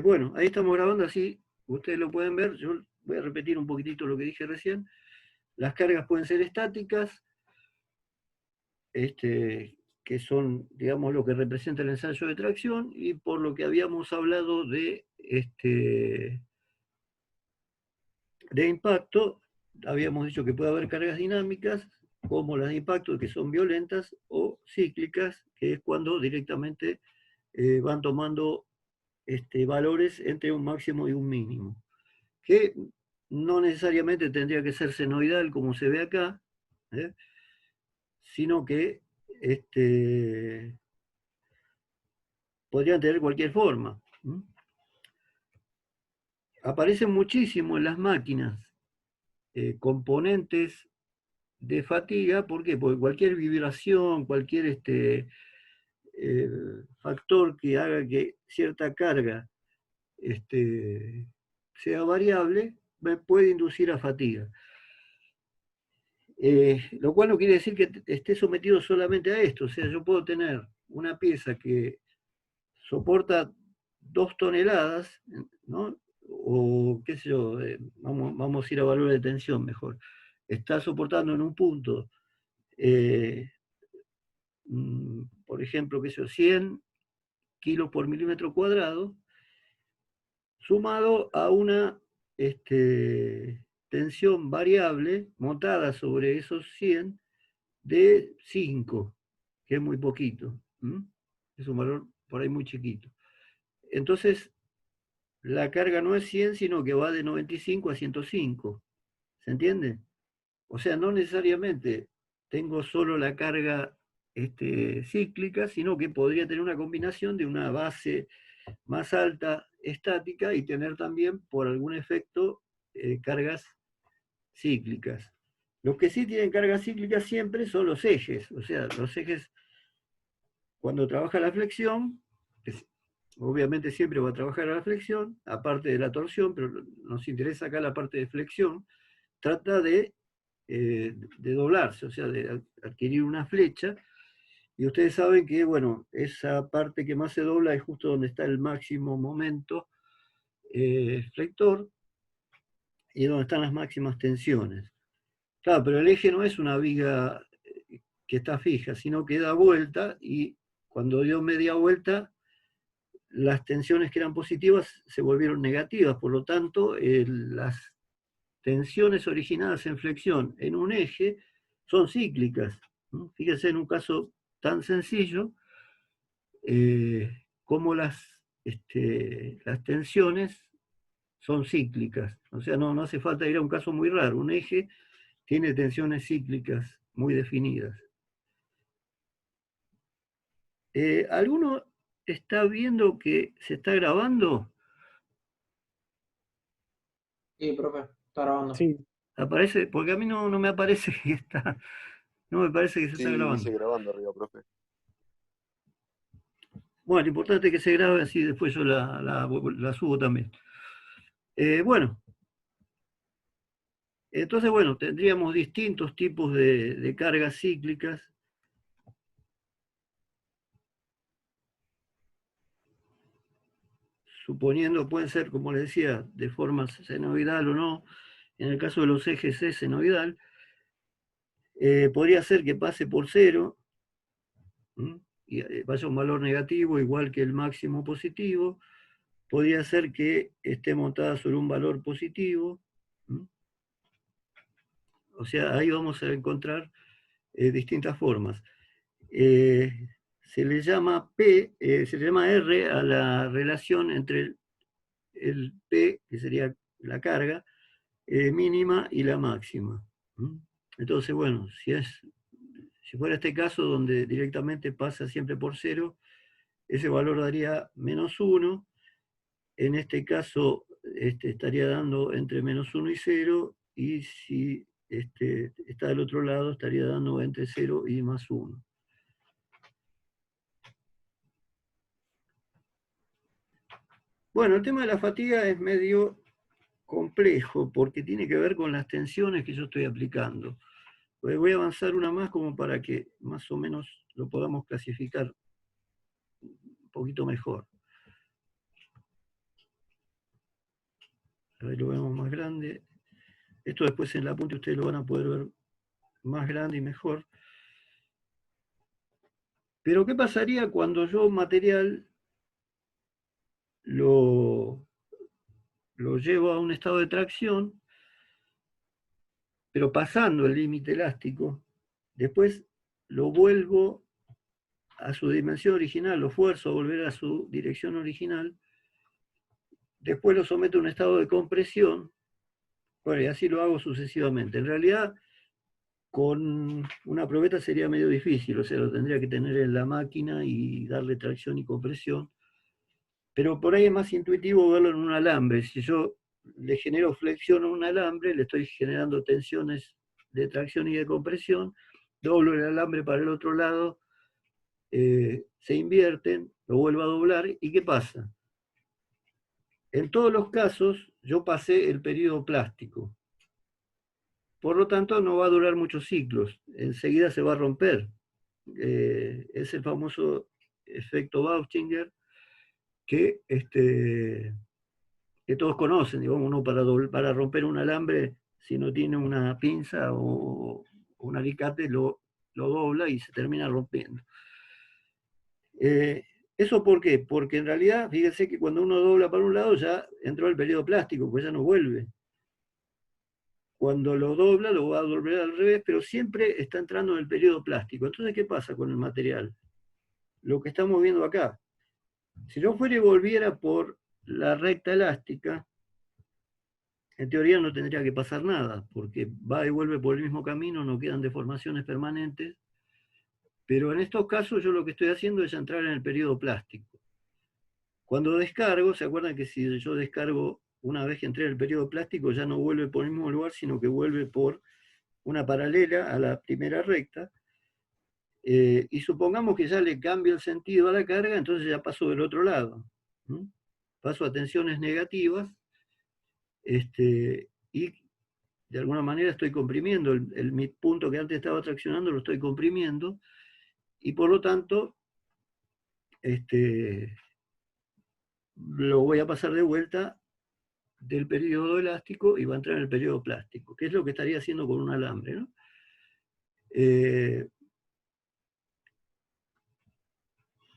Bueno, ahí estamos grabando, así ustedes lo pueden ver. Yo voy a repetir un poquitito lo que dije recién. Las cargas pueden ser estáticas, que son, digamos, lo que representa el ensayo de tracción, y por lo que habíamos hablado de impacto, habíamos dicho que puede haber cargas dinámicas, como las de impacto, que son violentas, o cíclicas, que es cuando directamente van tomando valores entre un máximo y un mínimo, que no necesariamente tendría que ser senoidal como se ve acá, ¿eh? Sino que este, podrían tener cualquier forma. Aparecen muchísimo en las máquinas componentes de fatiga. ¿Por qué? Porque cualquier vibración, cualquier eh, factor que haga que cierta carga sea variable, puede inducir a fatiga. Lo cual no quiere decir que esté sometido solamente a esto. O sea, yo puedo tener una pieza que soporta 2 toneladas, ¿no? O qué sé yo, vamos a ir a valor de tensión mejor. Está soportando en un punto, eh, por ejemplo, qué sé yo, 100 kilos por milímetro cuadrado, sumado a una tensión variable montada sobre esos 100 de 5, que es muy poquito. Es un valor por ahí muy chiquito. Entonces, la carga no es 100, sino que va de 95 a 105. ¿Se entiende? O sea, no necesariamente tengo solo la carga cíclica, sino que podría tener una combinación de una base más alta estática y tener también, por algún efecto, cargas cíclicas. Los que sí tienen cargas cíclicas siempre son los ejes. O sea, los ejes, cuando trabaja la flexión, obviamente siempre va a trabajar a la flexión, aparte de la torsión, pero nos interesa acá la parte de flexión, trata de doblarse, o sea, de adquirir una flecha. Y ustedes saben que, bueno, esa parte que más se dobla es justo donde está el máximo momento flector y donde están las máximas tensiones. Claro, pero el eje no es una viga que está fija, sino que da vuelta, y cuando dio media vuelta, las tensiones que eran positivas se volvieron negativas. Por lo tanto, las tensiones originadas en flexión en un eje son cíclicas, ¿no? Fíjense en un caso tan sencillo como las tensiones son cíclicas. O sea, no hace falta ir a un caso muy raro. Un eje tiene tensiones cíclicas muy definidas. ¿Alguno está viendo que se está grabando? Sí, profe, está grabando. Sí, Aparece, porque a mí no me aparece que está, no me parece que se está Sí, grabando. dice grabando arriba, profe. Bueno, lo importante es que se grabe, así después yo la subo también. Bueno, entonces, bueno, tendríamos distintos tipos de cargas cíclicas. Suponiendo, pueden ser, como les decía, de forma senoidal o no. En el caso de los ejes es senoidal. Podría ser que pase por cero, y vaya a un valor negativo igual que el máximo positivo. Podría ser que esté montada sobre un valor positivo. O sea, ahí vamos a encontrar distintas formas. Eh, se le llama se le llama R a la relación entre el P, que sería la carga mínima, y la máxima. Entonces, bueno, si fuera este caso donde directamente pasa siempre por cero, ese valor daría -1. En este caso estaría dando entre -1 y 0, y si está del otro lado estaría dando entre 0 y +1. Bueno, el tema de la fatiga es medio complejo porque tiene que ver con las tensiones que yo estoy aplicando. Voy a avanzar una más como para que más o menos lo podamos clasificar un poquito mejor. Ahí lo vemos más grande. Esto después en la punta ustedes lo van a poder ver más grande y mejor. Pero ¿qué pasaría cuando yo material lo llevo a un estado de tracción, pero pasando el límite elástico, después lo vuelvo a su dimensión original, lo fuerzo a volver a su dirección original, después lo someto a un estado de compresión, bueno, y así lo hago sucesivamente. En realidad, con una probeta sería medio difícil, o sea, lo tendría que tener en la máquina y darle tracción y compresión, pero por ahí es más intuitivo verlo en un alambre. Si yo le genero flexión a un alambre, le estoy generando tensiones de tracción y de compresión, doblo el alambre para el otro lado, se invierten, lo vuelvo a doblar, ¿y qué pasa? En todos los casos, yo pasé el periodo plástico. Por lo tanto, no va a durar muchos ciclos. Enseguida se va a romper. Es el famoso efecto Baustinger que, que todos conocen. Digamos, uno para romper un alambre, si no tiene una pinza o un alicate, lo dobla y se termina rompiendo. ¿Eso por qué? Porque en realidad, fíjense que cuando uno dobla para un lado ya entró el periodo plástico, pues ya no vuelve. Cuando lo dobla, lo va a doblar al revés, pero siempre está entrando en el periodo plástico. Entonces, ¿qué pasa con el material? Lo que estamos viendo acá. Si yo fuera y volviera por la recta elástica, en teoría no tendría que pasar nada, porque va y vuelve por el mismo camino, no quedan deformaciones permanentes, pero en estos casos yo lo que estoy haciendo es entrar en el periodo plástico. Cuando descargo, ¿se acuerdan que si yo descargo una vez que entré en el periodo plástico, ya no vuelve por el mismo lugar, sino que vuelve por una paralela a la primera recta? Y supongamos que ya le cambio el sentido a la carga, entonces ya paso del otro lado. Paso a tensiones negativas, y de alguna manera estoy comprimiendo mi punto que antes estaba traccionando, lo estoy comprimiendo, y por lo tanto lo voy a pasar de vuelta del periodo elástico y va a entrar en el periodo plástico, que es lo que estaría haciendo con un alambre, ¿no?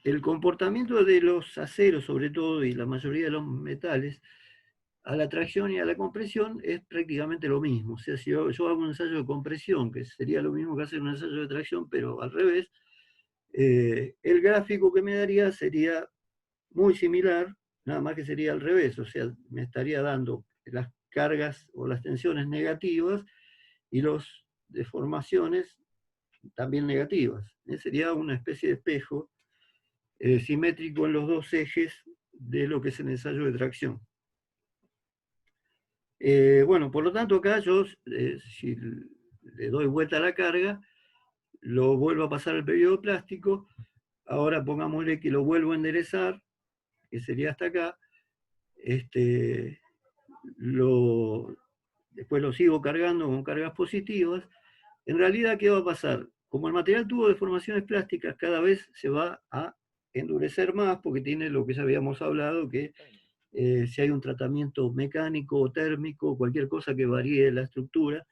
El comportamiento de los aceros, sobre todo, y la mayoría de los metales, a la tracción y a la compresión es prácticamente lo mismo. O sea, si yo hago un ensayo de compresión, que sería lo mismo que hacer un ensayo de tracción, pero al revés, el gráfico que me daría sería muy similar, nada más que sería al revés. O sea, me estaría dando las cargas o las tensiones negativas y las deformaciones también negativas. Sería una especie de espejo simétrico en los dos ejes de lo que es el ensayo de tracción. Bueno, por lo tanto acá yo, si le doy vuelta a la carga, lo vuelvo a pasar al periodo plástico, ahora pongámosle que lo vuelvo a enderezar, que sería hasta acá, después lo sigo cargando con cargas positivas. En realidad, ¿qué va a pasar? Como el material tuvo deformaciones plásticas, cada vez se va a endurecer más, porque tiene lo que ya habíamos hablado, que si hay un tratamiento mecánico o térmico, cualquier cosa que varíe la estructura,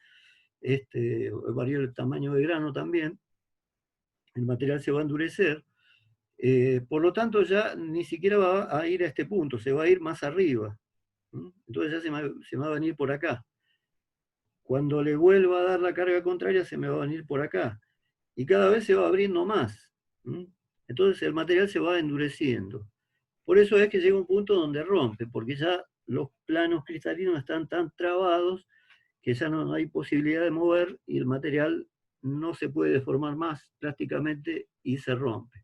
varíe el tamaño de grano también, el material se va a endurecer. Por lo tanto, ya ni siquiera va a ir a este punto, se va a ir más arriba. Entonces ya se me va a venir por acá. Cuando le vuelva a dar la carga contraria, se me va a venir por acá. Y cada vez se va abriendo más. Entonces el material se va endureciendo. Por eso es que llega un punto donde rompe, porque ya los planos cristalinos están tan trabados que ya no hay posibilidad de mover y el material no se puede deformar más plásticamente y se rompe.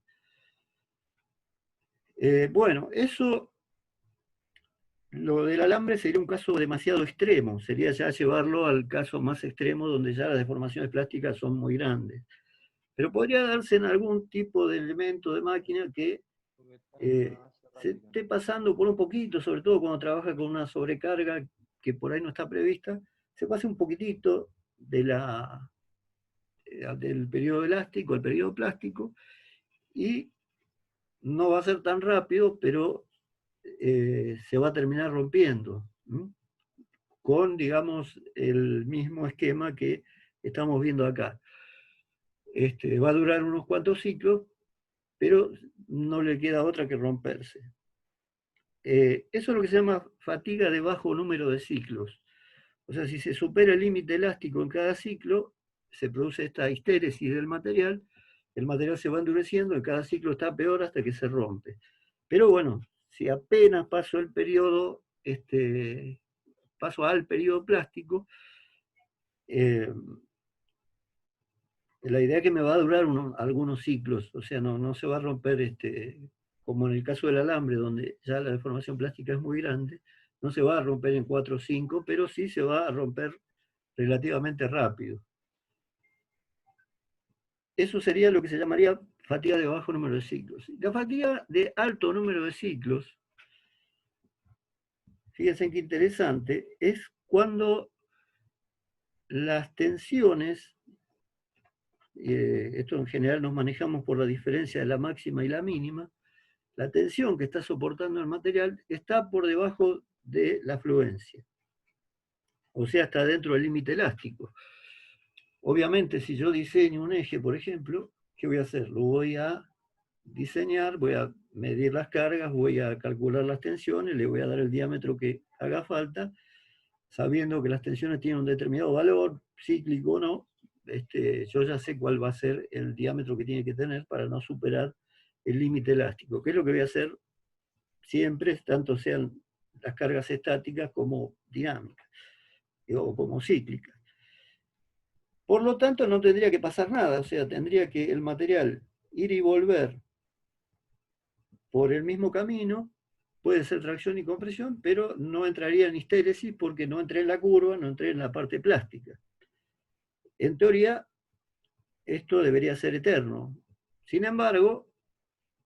Bueno, eso, lo del alambre sería un caso demasiado extremo, sería ya llevarlo al caso más extremo donde ya las deformaciones plásticas son muy grandes. Pero podría darse en algún tipo de elemento de máquina que se esté pasando por un poquito, sobre todo cuando trabaja con una sobrecarga que por ahí no está prevista, se pase un poquitito del periodo elástico al periodo plástico, y no va a ser tan rápido, pero se va a terminar rompiendo. con, digamos, el mismo esquema que estamos viendo acá. Va a durar unos cuantos ciclos, pero no le queda otra que romperse. Eso es lo que se llama fatiga de bajo número de ciclos. O sea, si se supera el límite elástico en cada ciclo, se produce esta histéresis del material, el material se va endureciendo, en cada ciclo está peor hasta que se rompe. Pero bueno, si apenas paso el periodo, paso al periodo plástico, la idea es que me va a durar algunos ciclos, o sea, no se va a romper, como en el caso del alambre, donde ya la deformación plástica es muy grande, no se va a romper en 4 o 5, pero sí se va a romper relativamente rápido. Eso sería lo que se llamaría fatiga de bajo número de ciclos. La fatiga de alto número de ciclos, fíjense qué interesante, es cuando las tensiones, esto en general nos manejamos por la diferencia de la máxima y la mínima, la tensión que está soportando el material está por debajo de la fluencia. O sea, está dentro del límite elástico. Obviamente, si yo diseño un eje, por ejemplo, ¿qué voy a hacer? Lo voy a diseñar, voy a medir las cargas, voy a calcular las tensiones, le voy a dar el diámetro que haga falta, sabiendo que las tensiones tienen un determinado valor, cíclico o no, yo ya sé cuál va a ser el diámetro que tiene que tener para no superar el límite elástico, que es lo que voy a hacer siempre, tanto sean las cargas estáticas como dinámicas, o como cíclicas. Por lo tanto, no tendría que pasar nada, o sea, tendría que el material ir y volver por el mismo camino, puede ser tracción y compresión, pero no entraría en histéresis porque no entré en la curva, no entré en la parte plástica. En teoría, esto debería ser eterno. Sin embargo,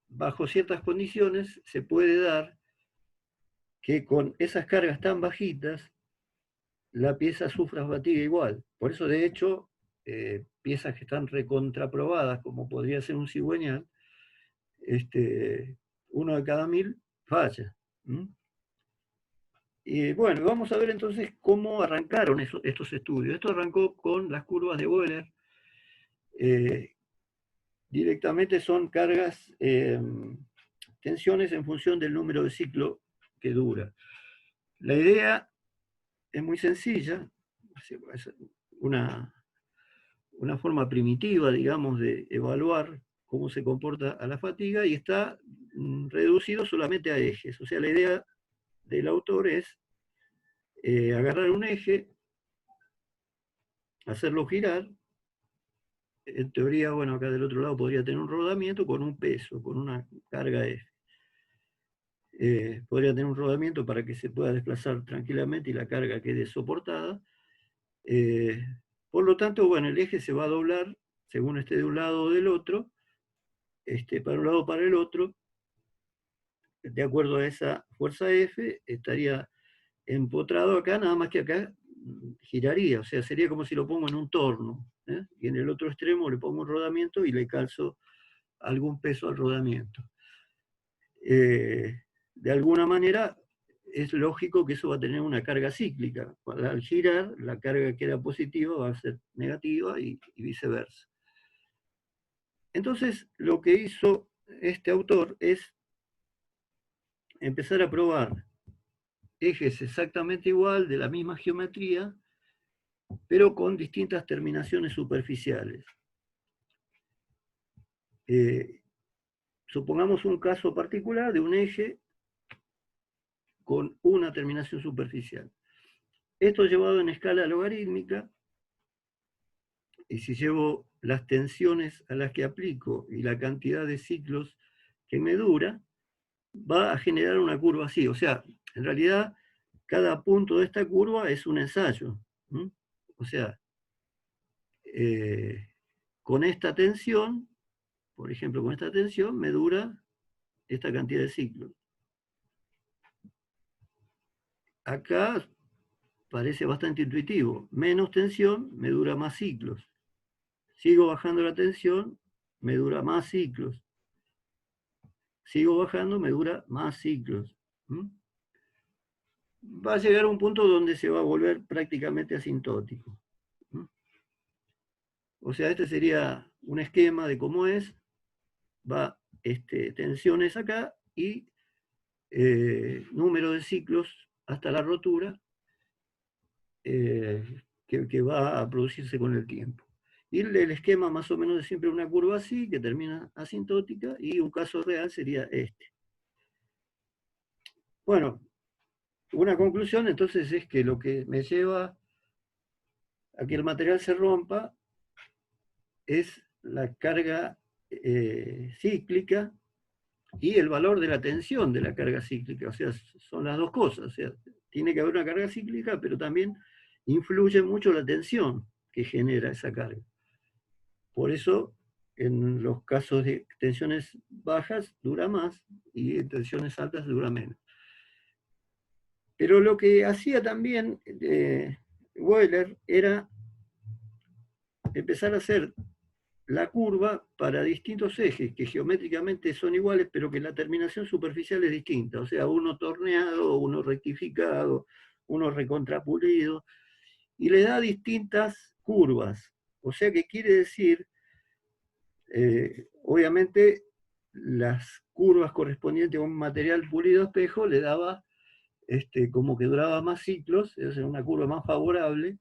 bajo ciertas condiciones se puede dar que con esas cargas tan bajitas, la pieza sufra fatiga igual. Por eso, de hecho, piezas que están recontraprobadas, como podría ser un cigüeñal, uno de cada 1000 falla. Y bueno, vamos a ver entonces cómo arrancaron estos estudios. Esto arrancó con las curvas de Wöhler. Directamente son cargas, tensiones en función del número de ciclo que dura. La idea es muy sencilla, es una forma primitiva, digamos, de evaluar cómo se comporta a la fatiga y está reducido solamente a ejes. O sea, la idea del autor es agarrar un eje, hacerlo girar. En teoría, bueno, acá del otro lado podría tener un rodamiento con un peso, con una carga F. Podría tener un rodamiento para que se pueda desplazar tranquilamente y la carga quede soportada. Por lo tanto, bueno, el eje se va a doblar según esté de un lado o del otro, para un lado o para el otro, de acuerdo a esa fuerza F, estaría empotrado acá, nada más que acá giraría, o sea, sería como si lo pongo en un torno, y en el otro extremo le pongo un rodamiento y le calzo algún peso al rodamiento. De alguna manera, es lógico que eso va a tener una carga cíclica. Al girar, la carga que era positiva va a ser negativa y viceversa. Entonces, lo que hizo este autor es empezar a probar ejes exactamente igual, de la misma geometría, pero con distintas terminaciones superficiales. Supongamos un caso particular de un eje con una terminación superficial. Esto llevado en escala logarítmica, y si llevo las tensiones a las que aplico y la cantidad de ciclos que me dura, va a generar una curva así. O sea, en realidad, cada punto de esta curva es un ensayo. O sea, con esta tensión, por ejemplo, con esta tensión, me dura esta cantidad de ciclos. Acá parece bastante intuitivo. Menos tensión, me dura más ciclos. Sigo bajando la tensión, me dura más ciclos. Sigo bajando, me dura más ciclos. va a llegar a un punto donde se va a volver prácticamente asintótico. O sea, este sería un esquema de cómo es, va tensiones acá y número de ciclos hasta la rotura que va a producirse con el tiempo. Y el esquema más o menos es siempre una curva así, que termina asintótica, y un caso real sería este. Bueno, una conclusión entonces es que lo que me lleva a que el material se rompa es la carga cíclica y el valor de la tensión de la carga cíclica. O sea, son las dos cosas. O sea, tiene que haber una carga cíclica, pero también influye mucho la tensión que genera esa carga. Por eso, en los casos de tensiones bajas dura más y en tensiones altas dura menos. Pero lo que hacía también Euler era empezar a hacer la curva para distintos ejes que geométricamente son iguales, pero que la terminación superficial es distinta. O sea, uno torneado, uno rectificado, uno recontrapulido, y le da distintas curvas. O sea que quiere decir, obviamente, las curvas correspondientes a un material pulido espejo le daba como que duraba más ciclos, es una curva más favorable,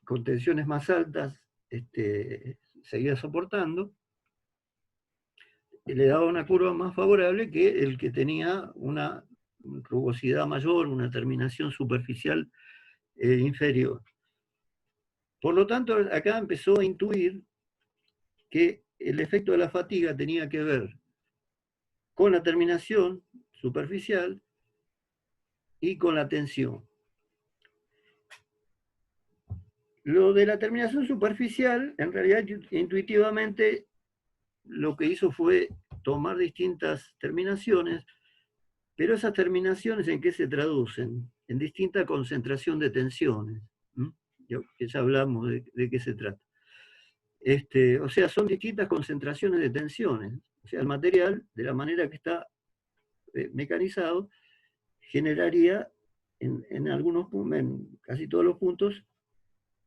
con tensiones más altas, seguía soportando, y le daba una curva más favorable que el que tenía una rugosidad mayor, una terminación superficial inferior. Por lo tanto, acá empezó a intuir que el efecto de la fatiga tenía que ver con la terminación superficial y con la tensión. Lo de la terminación superficial, en realidad, intuitivamente, lo que hizo fue tomar distintas terminaciones, pero esas terminaciones, ¿en qué se traducen? En distinta concentración de tensiones. Ya hablamos de qué se trata. O sea, son distintas concentraciones de tensiones. O sea, el material, de la manera que está mecanizado, generaría en casi todos los puntos,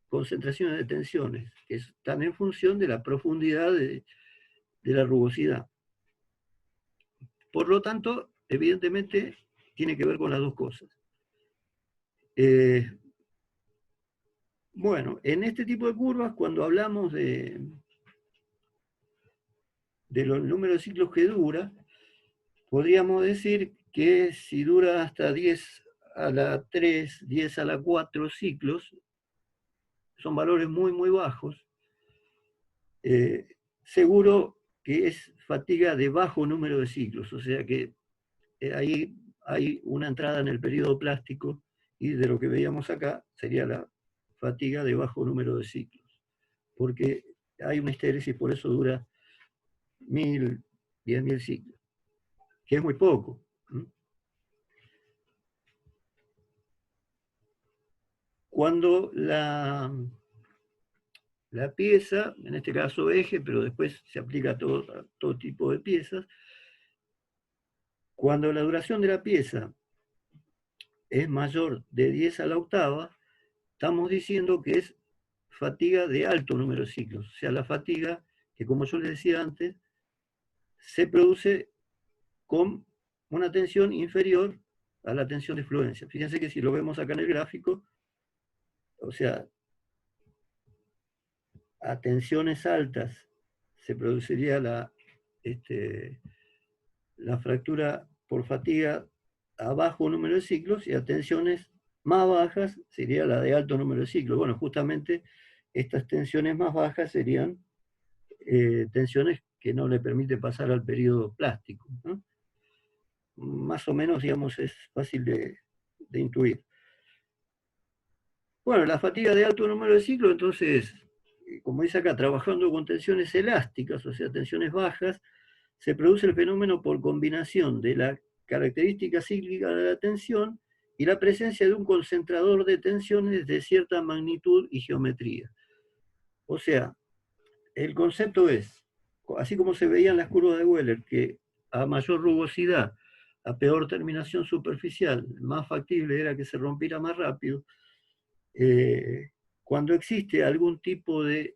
concentraciones de tensiones, que están en función de la profundidad de la rugosidad. Por lo tanto, evidentemente, tiene que ver con las dos cosas. Bueno, en este tipo de curvas, cuando hablamos de los números de ciclos que dura, podríamos decir que si dura hasta 10 a la 3, 10 a la 4 ciclos, son valores muy, muy bajos, seguro que es fatiga de bajo número de ciclos, o sea que ahí hay una entrada en el periodo plástico y de lo que veíamos acá sería la fatiga de bajo número de ciclos, porque hay una histéresis, por eso dura 1000, 10.000 ciclos, que es muy poco. Cuando la pieza, en este caso eje, pero después se aplica a todo tipo de piezas, cuando la duración de la pieza es mayor de 10 a la octava, estamos diciendo que es fatiga de alto número de ciclos. O sea, la fatiga que, como yo les decía antes, se produce con una tensión inferior a la tensión de fluencia. Fíjense que si lo vemos acá en el gráfico, o sea, a tensiones altas se produciría la fractura por fatiga a bajo número de ciclos, y a tensiones más bajas sería la de alto número de ciclos. Bueno, justamente estas tensiones más bajas serían tensiones que no le permite pasar al periodo plástico, ¿no? Más o menos, digamos, es fácil de intuir. Bueno, la fatiga de alto número de ciclos, entonces, como dice acá, trabajando con tensiones elásticas, o sea, tensiones bajas, se produce el fenómeno por combinación de la característica cíclica de la tensión y la presencia de un concentrador de tensiones de cierta magnitud y geometría. O sea, el concepto es, así como se veían las curvas de Wheeler, que a mayor rugosidad a peor terminación superficial, más factible era que se rompiera más rápido. Cuando existe algún tipo de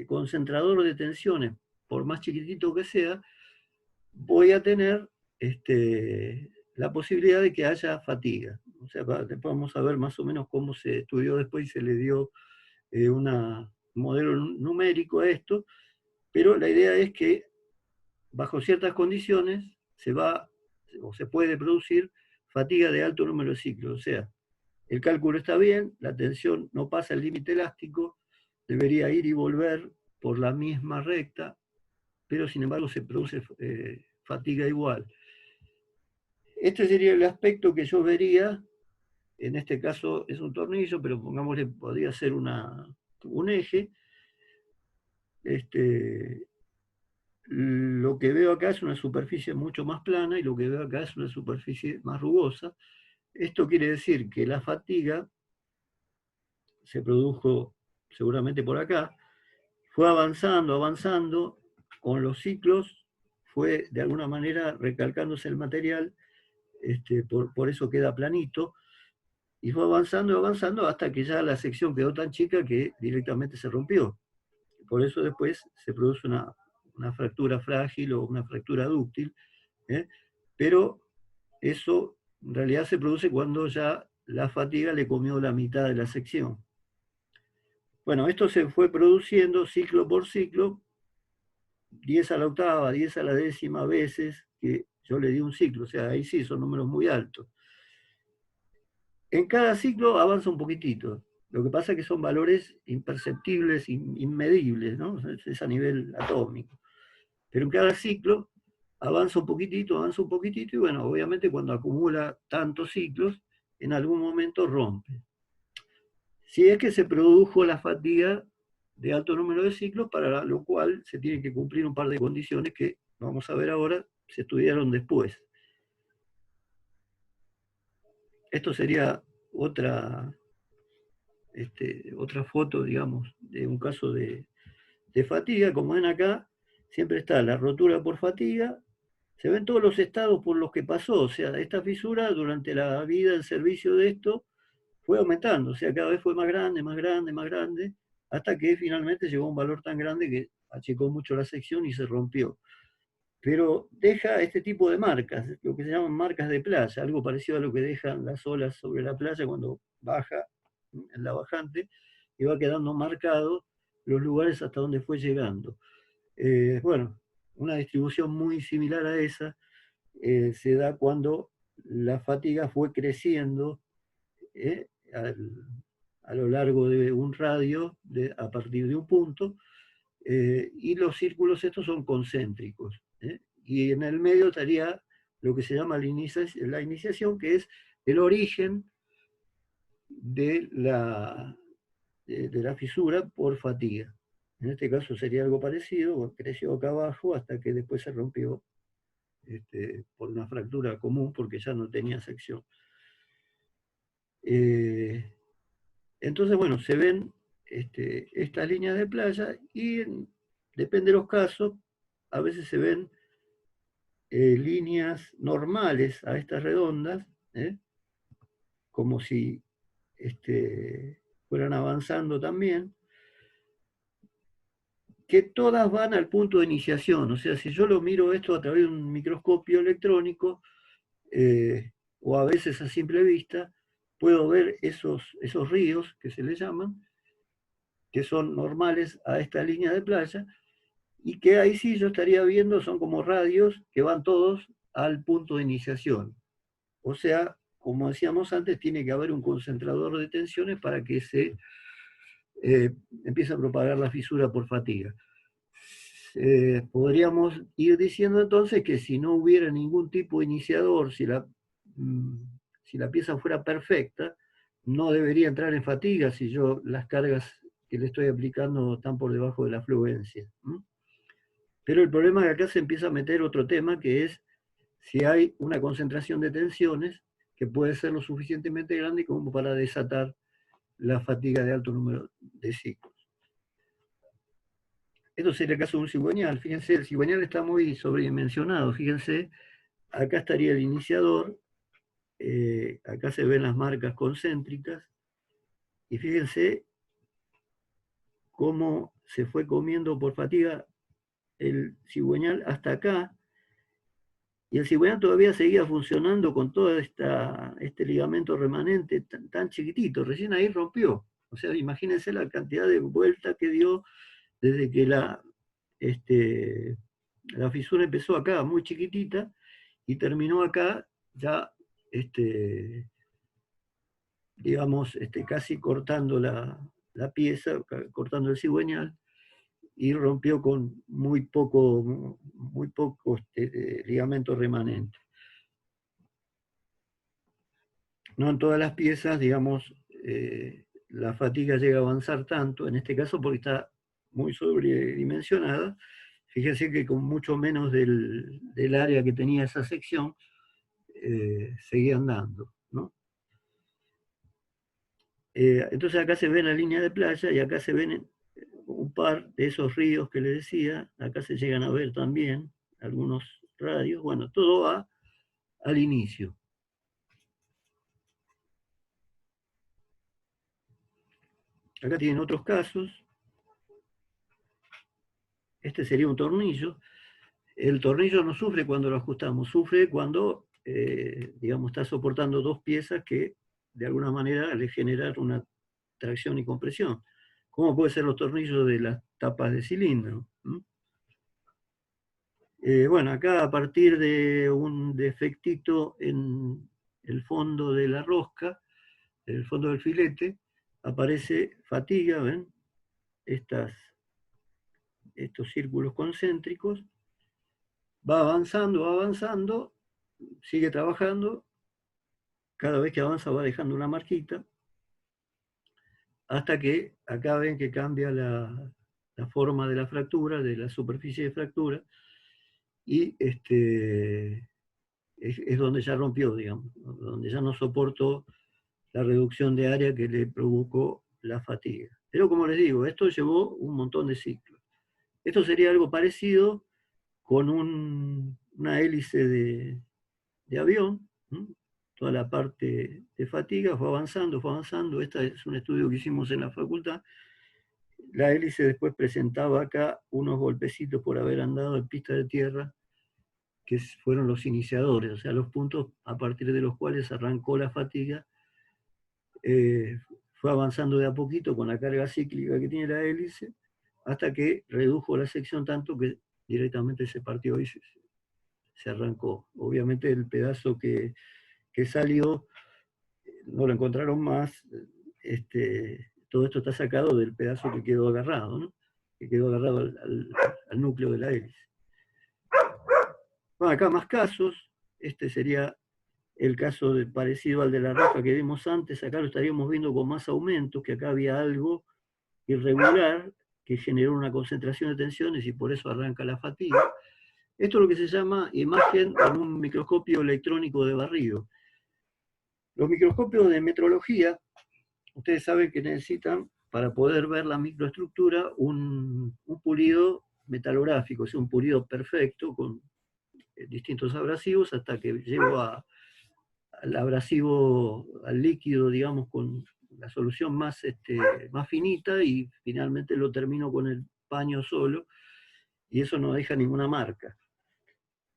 concentrador de tensiones, por más chiquitito que sea, voy a tener la posibilidad de que haya fatiga. O sea, después vamos a ver más o menos cómo se estudió después y se le dio un modelo numérico a esto, pero la idea es que bajo ciertas condiciones se va o se puede producir fatiga de alto número de ciclos. O sea, el cálculo está bien, la tensión no pasa el límite elástico, debería ir y volver por la misma recta, pero sin embargo se produce fatiga igual. Este sería el aspecto que yo vería. En este caso es un tornillo, pero pongámosle, podría ser un eje. Lo que veo acá es una superficie mucho más plana y lo que veo acá es una superficie más rugosa. Esto quiere decir que la fatiga se produjo seguramente por acá, fue avanzando, avanzando, con los ciclos fue de alguna manera recalcándose el material, por eso queda planito, y fue avanzando, avanzando, hasta que ya la sección quedó tan chica que directamente se rompió. Por eso después se produce una fractura frágil o una fractura dúctil, pero eso en realidad se produce cuando ya la fatiga le comió la mitad de la sección. Bueno, esto se fue produciendo ciclo por ciclo, 10 a la octava, 10 a la décima veces que yo le di un ciclo, o sea, ahí sí son números muy altos. En cada ciclo avanza un poquitito. Lo que pasa es que son valores imperceptibles, inmedibles, ¿no? Es a nivel atómico. Pero en cada ciclo avanza un poquitito, y bueno, obviamente cuando acumula tantos ciclos, en algún momento rompe. Si es que se produjo la fatiga de alto número de ciclos, para lo cual se tienen que cumplir un par de condiciones que vamos a ver ahora, se estudiaron después. Esto sería otra foto, digamos, de un caso de fatiga. Como ven acá, siempre está la rotura por fatiga, se ven todos los estados por los que pasó, o sea, esta fisura durante la vida en servicio de esto fue aumentando, o sea, cada vez fue más grande, más grande, más grande, hasta que finalmente llegó a un valor tan grande que achicó mucho la sección y se rompió. Pero deja este tipo de marcas, lo que se llaman marcas de playa, algo parecido a lo que dejan las olas sobre la playa cuando baja en la bajante, y va quedando marcado los lugares hasta donde fue llegando. Bueno, una distribución muy similar a esa se da cuando la fatiga fue creciendo a lo largo de un radio a partir de un punto, y los círculos estos son concéntricos. Y en el medio estaría lo que se llama la iniciación, que es el origen de la fisura por fatiga. En este caso sería algo parecido, creció acá abajo hasta que después se rompió por una fractura común porque ya no tenía sección. Entonces, bueno, se ven estas líneas de playa y depende de los casos, a veces se ven líneas normales a estas redondas, como si fueran avanzando también, que todas van al punto de iniciación. O sea, si yo lo miro esto a través de un microscopio electrónico, o a veces a simple vista, puedo ver esos ríos que se le llaman, que son normales a esta línea de playa, y que ahí sí yo estaría viendo, son como radios que van todos al punto de iniciación. O sea, como decíamos antes, tiene que haber un concentrador de tensiones para que se empiece a propagar la fisura por fatiga. Podríamos ir diciendo entonces que si no hubiera ningún tipo de iniciador, si la pieza fuera perfecta, no debería entrar en fatiga si yo las cargas que le estoy aplicando están por debajo de la fluencia. Pero el problema es que acá se empieza a meter otro tema, que es si hay una concentración de tensiones que puede ser lo suficientemente grande como para desatar la fatiga de alto número de ciclos. Esto sería el caso de un cigüeñal. Fíjense, el cigüeñal está muy sobredimensionado. Fíjense acá estaría el iniciador, acá se ven las marcas concéntricas, y fíjense cómo se fue comiendo por fatiga el cigüeñal hasta acá, y el cigüeñal todavía seguía funcionando con todo este ligamento remanente tan chiquitito, recién ahí rompió. O sea, imagínense la cantidad de vueltas que dio desde que la fisura empezó acá, muy chiquitita, y terminó acá ya, digamos, casi cortando la pieza, cortando el cigüeñal, y rompió con muy poco ligamento remanente. No en todas las piezas, digamos, la fatiga llega a avanzar tanto, en este caso porque está muy sobredimensionada. Fíjense que con mucho menos del área que tenía esa sección, seguía andando, ¿no? Entonces acá se ve la línea de playa y acá se ven un par de esos ríos que les decía, acá se llegan a ver también algunos radios, bueno, todo va al inicio. Acá tienen otros casos. Este sería un tornillo. El tornillo no sufre cuando lo ajustamos, sufre cuando, digamos, está soportando dos piezas que de alguna manera le generan una tracción y compresión. ¿Cómo pueden ser los tornillos de las tapas de cilindro? Bueno, acá a partir de un defectito en el fondo de la rosca, en el fondo del filete, aparece fatiga, ¿ven? Estos círculos concéntricos, va avanzando, sigue trabajando, cada vez que avanza va dejando una marquita, hasta que acá ven que cambia la forma de la fractura, de la superficie de fractura, y es donde ya rompió, digamos, donde ya no soportó la reducción de área que le provocó la fatiga. Pero como les digo, esto llevó un montón de ciclos. Esto sería algo parecido con una hélice de avión, ¿no? Toda la parte de fatiga fue avanzando. Este es un estudio que hicimos en la facultad. La hélice después presentaba acá unos golpecitos por haber andado en pista de tierra, que fueron los iniciadores, o sea, los puntos a partir de los cuales arrancó la fatiga. Fue avanzando de a poquito con la carga cíclica que tiene la hélice, hasta que redujo la sección tanto que directamente se partió y se arrancó. Obviamente el pedazo que salió no lo encontraron más. Todo esto está sacado del pedazo que quedó agarrado, ¿no? Que quedó agarrado al núcleo de la hélice. Bueno, acá más casos. Este sería el caso parecido al de la roja que vimos antes. Acá lo estaríamos viendo con más aumento, que acá había algo irregular que generó una concentración de tensiones y por eso arranca la fatiga. Esto es lo que se llama imagen en un microscopio electrónico de barrido. Los microscopios de metrología, ustedes saben que necesitan, para poder ver la microestructura, un pulido metalográfico, o sea, un pulido perfecto con distintos abrasivos hasta que llego al abrasivo, al líquido, digamos, con la solución más finita, y finalmente lo termino con el paño solo, y eso no deja ninguna marca.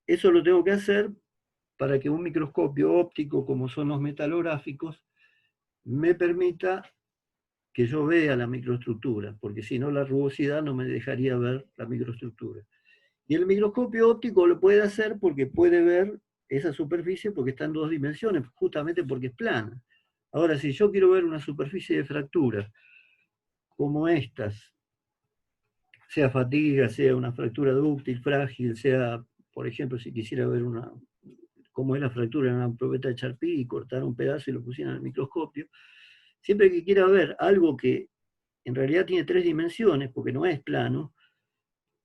Eso lo tengo que hacer para que un microscopio óptico, como son los metalográficos, me permita que yo vea la microestructura, porque si no la rugosidad no me dejaría ver la microestructura. Y el microscopio óptico lo puede hacer porque puede ver esa superficie porque está en dos dimensiones, justamente porque es plana. Ahora, si yo quiero ver una superficie de fractura como estas, sea fatiga, sea una fractura dúctil, frágil, sea, por ejemplo, si quisiera ver cómo es la fractura en una probeta de Charpy y cortar un pedazo y lo pusiera en el microscopio, siempre que quiera ver algo que en realidad tiene tres dimensiones, porque no es plano,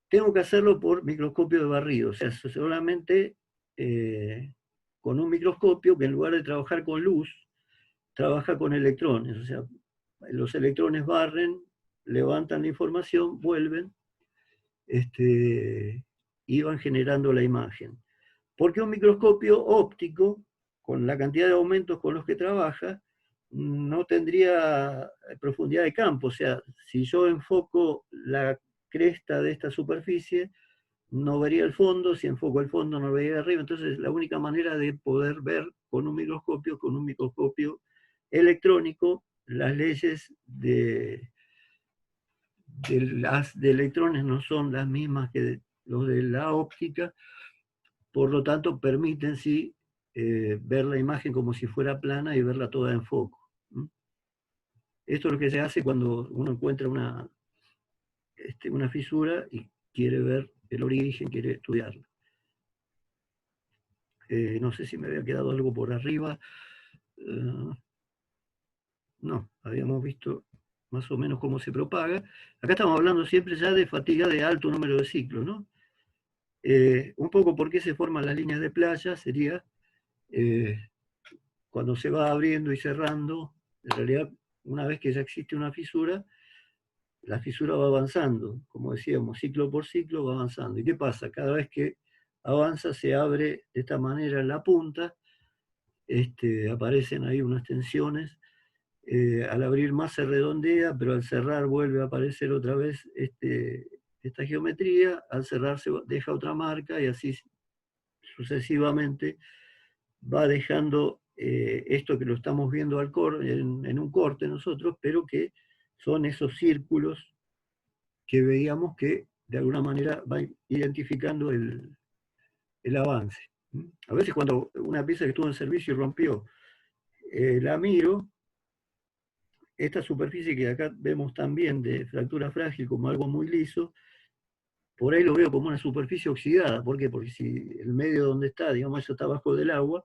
tengo que hacerlo por microscopio de barrido, o sea, solamente con un microscopio que en lugar de trabajar con luz, trabaja con electrones, o sea, los electrones barren, levantan la información, vuelven, y van generando la imagen. Porque un microscopio óptico, con la cantidad de aumentos con los que trabaja, no tendría profundidad de campo. O sea, si yo enfoco la cresta de esta superficie, no vería el fondo, si enfoco el fondo no vería arriba. Entonces, la única manera de poder ver con un microscopio electrónico, las leyes de electrones no son las mismas que los de la óptica, por lo tanto permiten sí ver la imagen como si fuera plana y verla toda en foco. Esto es lo que se hace cuando uno encuentra una fisura y quiere ver el origen, quiere estudiarlo. No sé si me había quedado algo por arriba. No, habíamos visto más o menos cómo se propaga. Acá estamos hablando siempre ya de fatiga de alto número de ciclos, ¿no? Un poco por qué se forman las líneas de playa sería cuando se va abriendo y cerrando, en realidad una vez que ya existe una fisura, la fisura va avanzando, como decíamos, ciclo por ciclo va avanzando. ¿Y qué pasa? Cada vez que avanza se abre de esta manera en la punta, aparecen ahí unas tensiones, al abrir más se redondea, pero al cerrar vuelve a aparecer otra vez esta geometría, al cerrar se deja otra marca y así sucesivamente va dejando esto que lo estamos viendo en un corte nosotros, pero que son esos círculos que veíamos que de alguna manera van identificando el avance. A veces cuando una pieza que estuvo en servicio y rompió, la miro, esta superficie que acá vemos también de fractura frágil como algo muy liso, por ahí lo veo como una superficie oxidada. ¿Por qué? Porque si el medio donde está, digamos, eso está bajo del agua,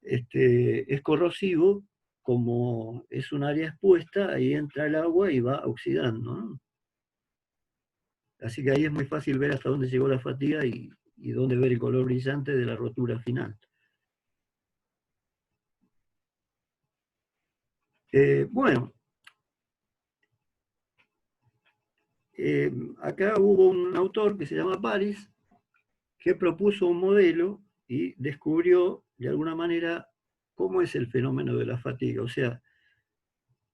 es corrosivo, como es un área expuesta, ahí entra el agua y va oxidando, ¿no? Así que ahí es muy fácil ver hasta dónde llegó la fatiga y dónde ver el color brillante de la rotura final. Bueno, acá hubo un autor que se llama Paris, que propuso un modelo y descubrió de alguna manera cómo es el fenómeno de la fatiga, o sea,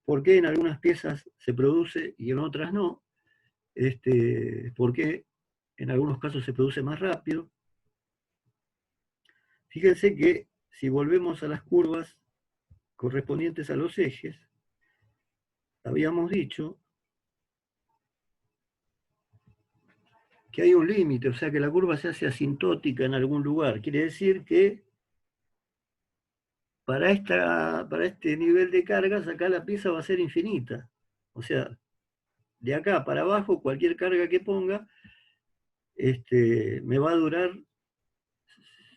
por qué en algunas piezas se produce y en otras no, por qué en algunos casos se produce más rápido. Fíjense que si volvemos a las curvas correspondientes a los ejes, habíamos dicho que hay un límite, o sea que la curva se hace asintótica en algún lugar. Quiere decir que para este nivel de cargas, acá la pieza va a ser infinita. O sea, de acá para abajo, cualquier carga que ponga, me va a durar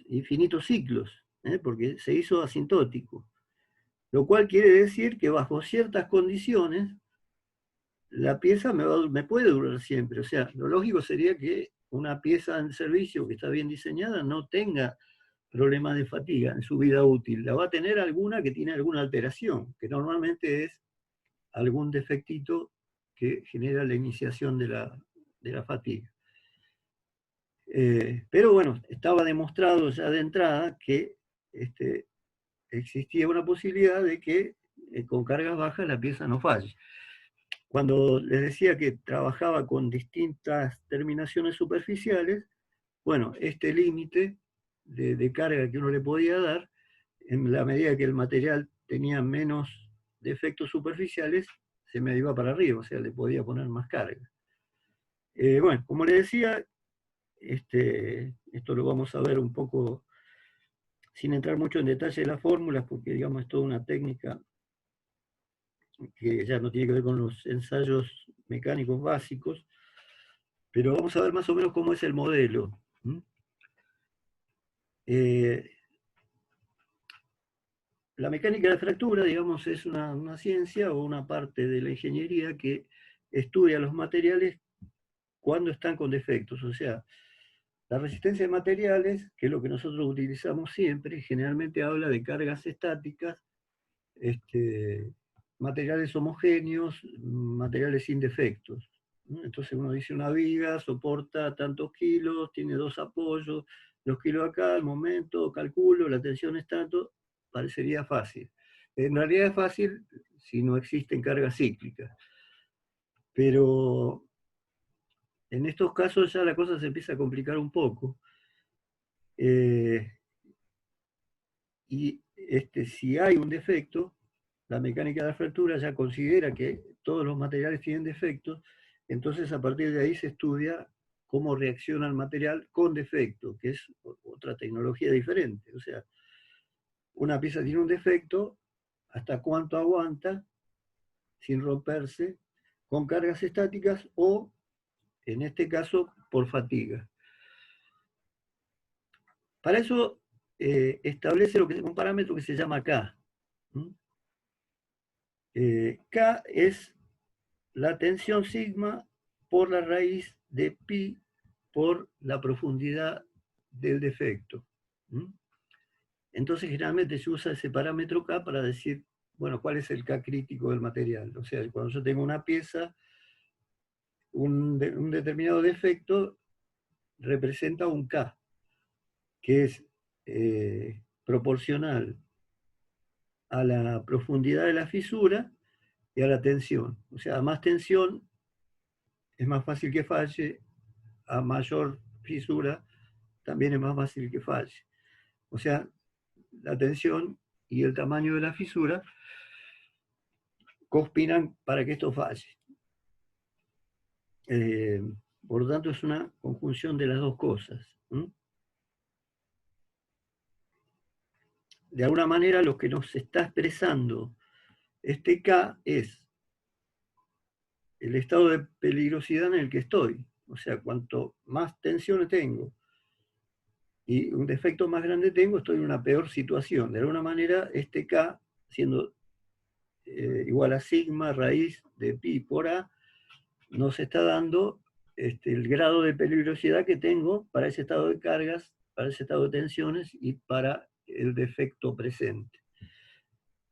infinitos ciclos, porque se hizo asintótico. Lo cual quiere decir que bajo ciertas condiciones, la pieza me puede durar siempre. O sea, lo lógico sería que una pieza en servicio que está bien diseñada no tenga problemas de fatiga en su vida útil. La va a tener alguna que tiene alguna alteración, que normalmente es algún defectito que genera la iniciación de la fatiga. Pero bueno, estaba demostrado ya de entrada que existía una posibilidad de que con cargas bajas la pieza no falle. Cuando les decía que trabajaba con distintas terminaciones superficiales, bueno, este límite de carga que uno le podía dar, en la medida que el material tenía menos defectos superficiales, se me iba para arriba, o sea, le podía poner más carga. Bueno, como les decía, esto lo vamos a ver un poco sin entrar mucho en detalle de las fórmulas, porque digamos es toda una técnica que ya no tiene que ver con los ensayos mecánicos básicos, pero vamos a ver más o menos cómo es el modelo. La mecánica de fractura, digamos, es una ciencia o una parte de la ingeniería que estudia los materiales cuando están con defectos. O sea, la resistencia de materiales, que es lo que nosotros utilizamos siempre, generalmente habla de cargas estáticas, materiales homogéneos, materiales sin defectos. Entonces uno dice una viga soporta tantos kilos, tiene 2 apoyos, los kilos acá, al momento, calculo, la tensión es tanto, parecería fácil. En realidad es fácil si no existen cargas cíclicas. Pero en estos casos ya la cosa se empieza a complicar un poco. Y si hay un defecto, la mecánica de la fractura ya considera que todos los materiales tienen defectos, entonces a partir de ahí se estudia cómo reacciona el material con defecto, que es otra tecnología diferente. O sea, una pieza tiene un defecto, hasta cuánto aguanta sin romperse, con cargas estáticas o, en este caso, por fatiga. Para eso establece un parámetro que se llama K. K es la tensión sigma por la raíz de pi por la profundidad del defecto. Entonces, generalmente se usa ese parámetro K para decir, bueno, cuál es el K crítico del material. O sea, cuando yo tengo una pieza, un determinado defecto representa un K, que es proporcional a la profundidad de la fisura y a la tensión. O sea, a más tensión es más fácil que falle, a mayor fisura también es más fácil que falle. O sea, la tensión y el tamaño de la fisura conspiran para que esto falle. Por lo tanto, es una conjunción de las dos cosas. De alguna manera, lo que nos está expresando este K es el estado de peligrosidad en el que estoy. O sea, cuanto más tensión tengo y un defecto más grande tengo, estoy en una peor situación. De alguna manera, este K, siendo igual a sigma raíz de pi por A, nos está dando el grado de peligrosidad que tengo para ese estado de cargas, para ese estado de tensiones y para el defecto presente.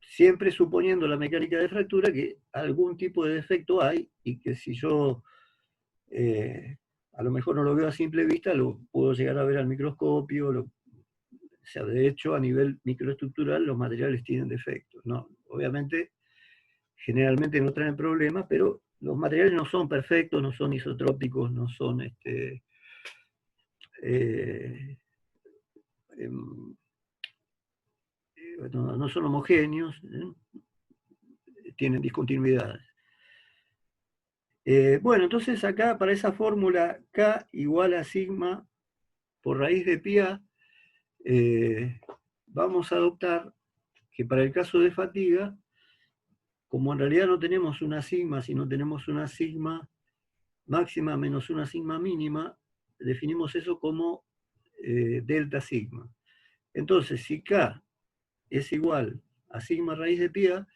Siempre suponiendo la mecánica de fractura que algún tipo de defecto hay y que si yo a lo mejor no lo veo a simple vista, lo puedo llegar a ver al microscopio, o sea, de hecho a nivel microestructural los materiales tienen defectos. ¿No? Obviamente, generalmente no traen problemas, pero los materiales no son perfectos, no son isotrópicos, no son no son homogéneos, tienen discontinuidades. Bueno, entonces acá para esa fórmula K igual a sigma por raíz de pi A, vamos a adoptar que para el caso de fatiga, como en realidad no tenemos una sigma, sino tenemos una sigma máxima menos una sigma mínima, definimos eso como delta sigma. Entonces, si K es igual a sigma raíz de pi A,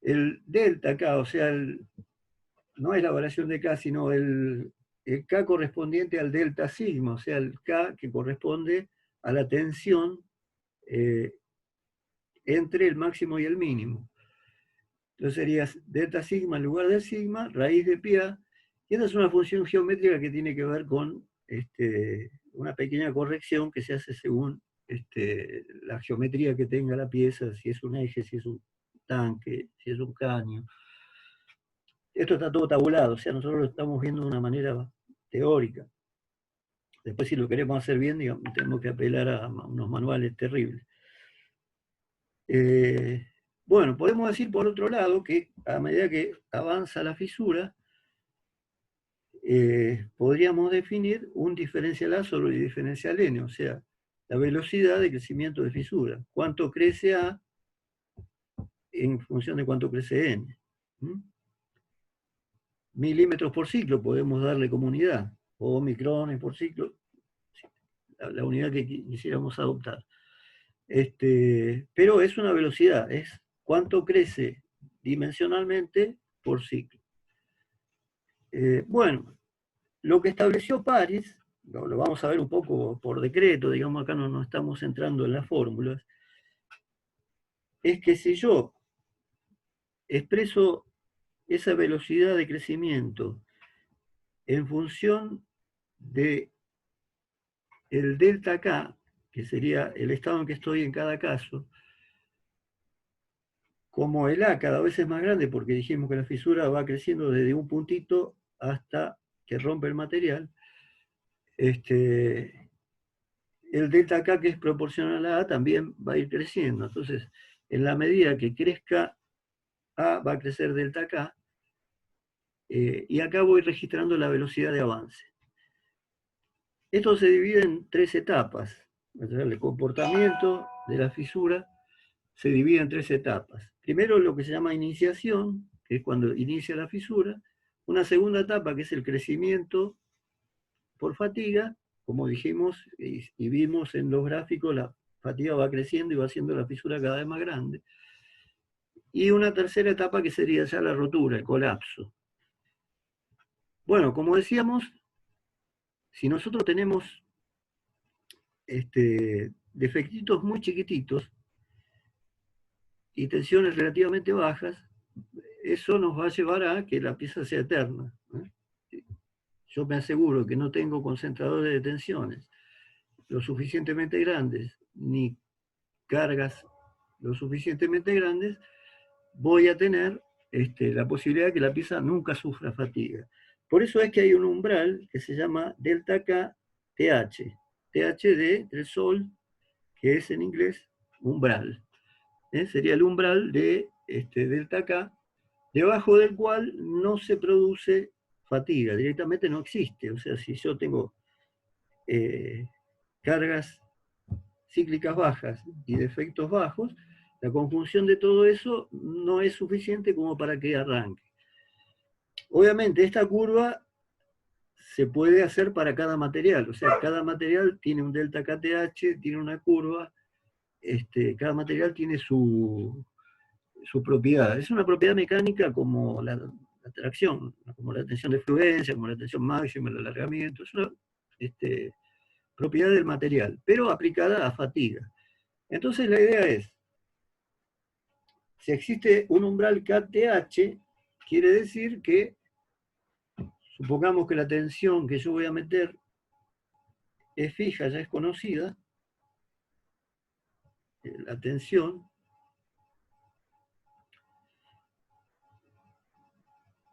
el delta K, o sea, no es la variación de K, sino el K correspondiente al delta sigma, o sea, el K que corresponde a la tensión entre el máximo y el mínimo. Entonces sería delta sigma en lugar del sigma, raíz de pi A, y esta es una función geométrica que tiene que ver con una pequeña corrección que se hace según la geometría que tenga la pieza, si es un eje, si es un tanque, si es un caño. Esto está todo tabulado, o sea, nosotros lo estamos viendo de una manera teórica. Después, si lo queremos hacer bien, digamos, tenemos que apelar a unos manuales terribles. Bueno, podemos decir por otro lado que a medida que avanza la fisura, podríamos definir un diferencial A sobre el diferencial N, o sea, la velocidad de crecimiento de fisura. ¿Cuánto crece A en función de cuánto crece N? Milímetros por ciclo podemos darle como unidad, o micrones por ciclo, la unidad que quisiéramos adoptar. Pero es una velocidad, es cuánto crece dimensionalmente por ciclo. Bueno, lo que estableció París, lo vamos a ver un poco por decreto, digamos acá no estamos entrando en las fórmulas, es que si yo expreso esa velocidad de crecimiento en función de el delta K, que sería el estado en que estoy en cada caso, como el A cada vez es más grande, porque dijimos que la fisura va creciendo desde un puntito hasta que rompe el material, el delta K, que es proporcional a A, también va a ir creciendo. Entonces, en la medida que crezca A, va a crecer delta K, y acá voy registrando la velocidad de avance. Esto se divide en 3 etapas. El comportamiento de la fisura se divide en 3 etapas. Primero, lo que se llama iniciación, que es cuando inicia la fisura. Una segunda etapa, que es el crecimiento por fatiga. Como dijimos y vimos en los gráficos, la fatiga va creciendo y va haciendo la fisura cada vez más grande. Y una tercera etapa, que sería ya la rotura, el colapso. Bueno, como decíamos, si nosotros tenemos defectitos muy chiquititos y tensiones relativamente bajas, eso nos va a llevar a que la pieza sea eterna. Yo me aseguro que no tengo concentradores de tensiones lo suficientemente grandes, ni cargas lo suficientemente grandes, voy a tener la posibilidad de que la pieza nunca sufra fatiga. Por eso es que hay un umbral que se llama delta K TH. TH del sol, que es en inglés umbral. Sería el umbral de delta K, debajo del cual no se produce fatiga, directamente no existe. O sea, si yo tengo cargas cíclicas bajas y defectos bajos, la conjunción de todo eso no es suficiente como para que arranque. Obviamente, esta curva se puede hacer para cada material, o sea, cada material tiene un delta KTH, tiene una curva, cada material tiene su propiedad. Es una propiedad mecánica como la tracción, como la tensión de fluencia, como la tensión máxima, el alargamiento, es una propiedad del material, pero aplicada a fatiga. Entonces la idea es, si existe un umbral KTH, quiere decir que, supongamos que la tensión que yo voy a meter es fija, ya es conocida, la tensión,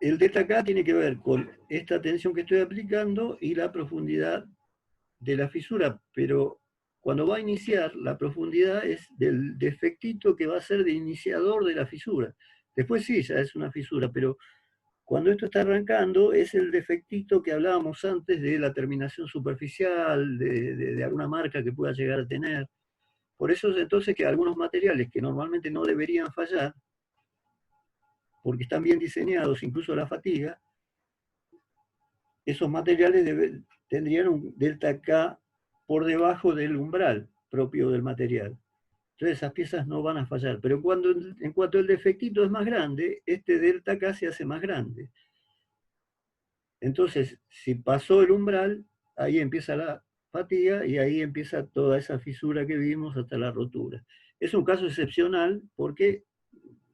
el delta K tiene que ver con esta tensión que estoy aplicando y la profundidad de la fisura, pero cuando va a iniciar, la profundidad es del defectito que va a ser de iniciador de la fisura. Después sí, ya es una fisura, pero cuando esto está arrancando es el defectito que hablábamos antes de la terminación superficial, de alguna marca que pueda llegar a tener. Por eso es entonces que algunos materiales que normalmente no deberían fallar, porque están bien diseñados, incluso la fatiga, esos materiales tendrían un delta K por debajo del umbral propio del material. Entonces esas piezas no van a fallar. Pero en cuanto el defectito es más grande, este delta K se hace más grande. Entonces, si pasó el umbral, ahí empieza la fatiga y ahí empieza toda esa fisura que vimos hasta la rotura. Es un caso excepcional porque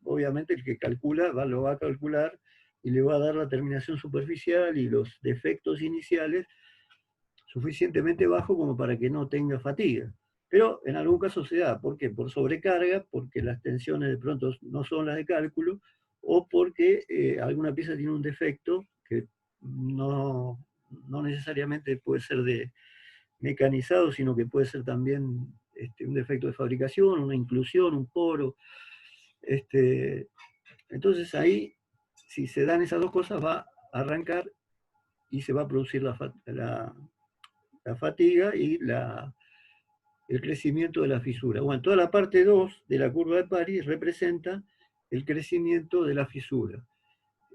obviamente el que calcula lo va a calcular y le va a dar la terminación superficial y los defectos iniciales suficientemente bajo como para que no tenga fatiga. Pero en algún caso se da. ¿Por qué? Por sobrecarga, porque las tensiones de pronto no son las de cálculo, o porque alguna pieza tiene un defecto que no necesariamente puede ser de mecanizado, sino que puede ser también un defecto de fabricación, una inclusión, un poro. Entonces ahí, si se dan esas dos cosas, va a arrancar y se va a producir la fatiga y el crecimiento de la fisura. Bueno, toda la parte 2 de la curva de París representa el crecimiento de la fisura.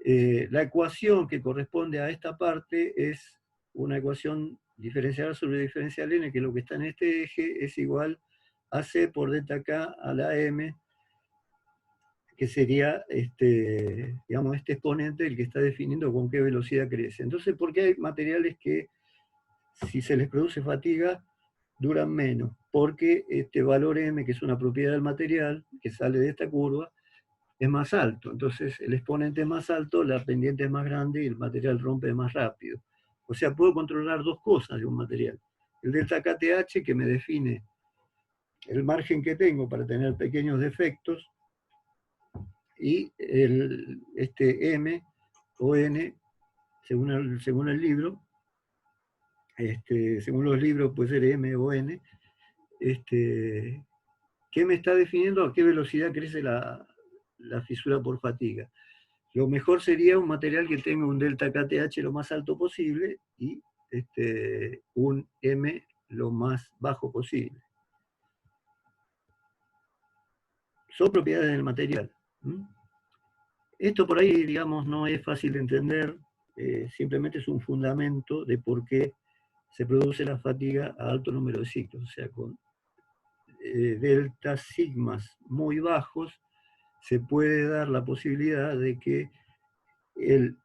La ecuación que corresponde a esta parte es una ecuación diferencial sobre diferencial n, que lo que está en este eje es igual a C por delta K a la M, que sería digamos, este exponente el que está definiendo con qué velocidad crece. Entonces, ¿por qué hay materiales que, si se les produce fatiga, duran menos? Porque este valor M, que es una propiedad del material, que sale de esta curva, es más alto. Entonces el exponente es más alto, la pendiente es más grande y el material rompe más rápido. O sea, puedo controlar dos cosas de un material. El delta KTH, que me define el margen que tengo para tener pequeños defectos, y este M o N, según el libro, según los libros puede ser M o N, que me está definiendo a qué velocidad crece la fisura por fatiga. Lo mejor sería un material que tenga un delta KTH lo más alto posible y un M lo más bajo posible. Son propiedades del material. Esto por ahí, digamos, no es fácil de entender, simplemente es un fundamento de por qué se produce la fatiga a alto número de ciclos, o sea, con deltas sigmas muy bajos se puede dar la posibilidad de que el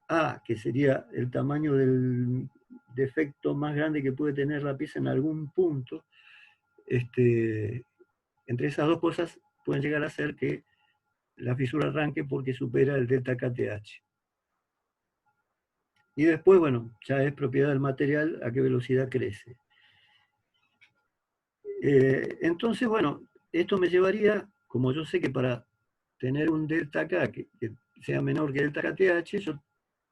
A, que sería el tamaño del defecto más grande que puede tener la pieza en algún punto, entre esas dos cosas pueden llegar a ser que la fisura arranque porque supera el delta KTH. Y después, bueno, ya es propiedad del material a qué velocidad crece. Entonces, bueno, esto me llevaría, como yo sé que para tener un delta K que sea menor que el delta KTH, yo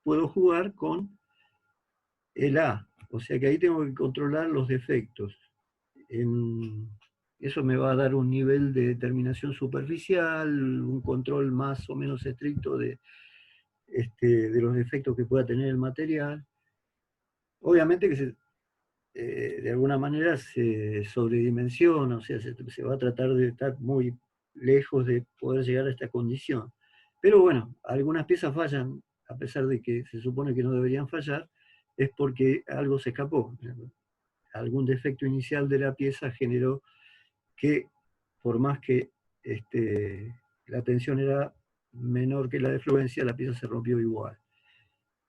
puedo jugar con el A. O sea que ahí tengo que controlar los defectos. Eso me va a dar un nivel de determinación superficial, un control más o menos estricto de los defectos que pueda tener el material. Obviamente que de alguna manera se sobredimensiona, o sea, se va a tratar de estar muy lejos de poder llegar a esta condición. Pero bueno, algunas piezas fallan, a pesar de que se supone que no deberían fallar, es porque algo se escapó. Algún defecto inicial de la pieza generó que, por más que la tensión era menor que la de fluencia, la pieza se rompió igual.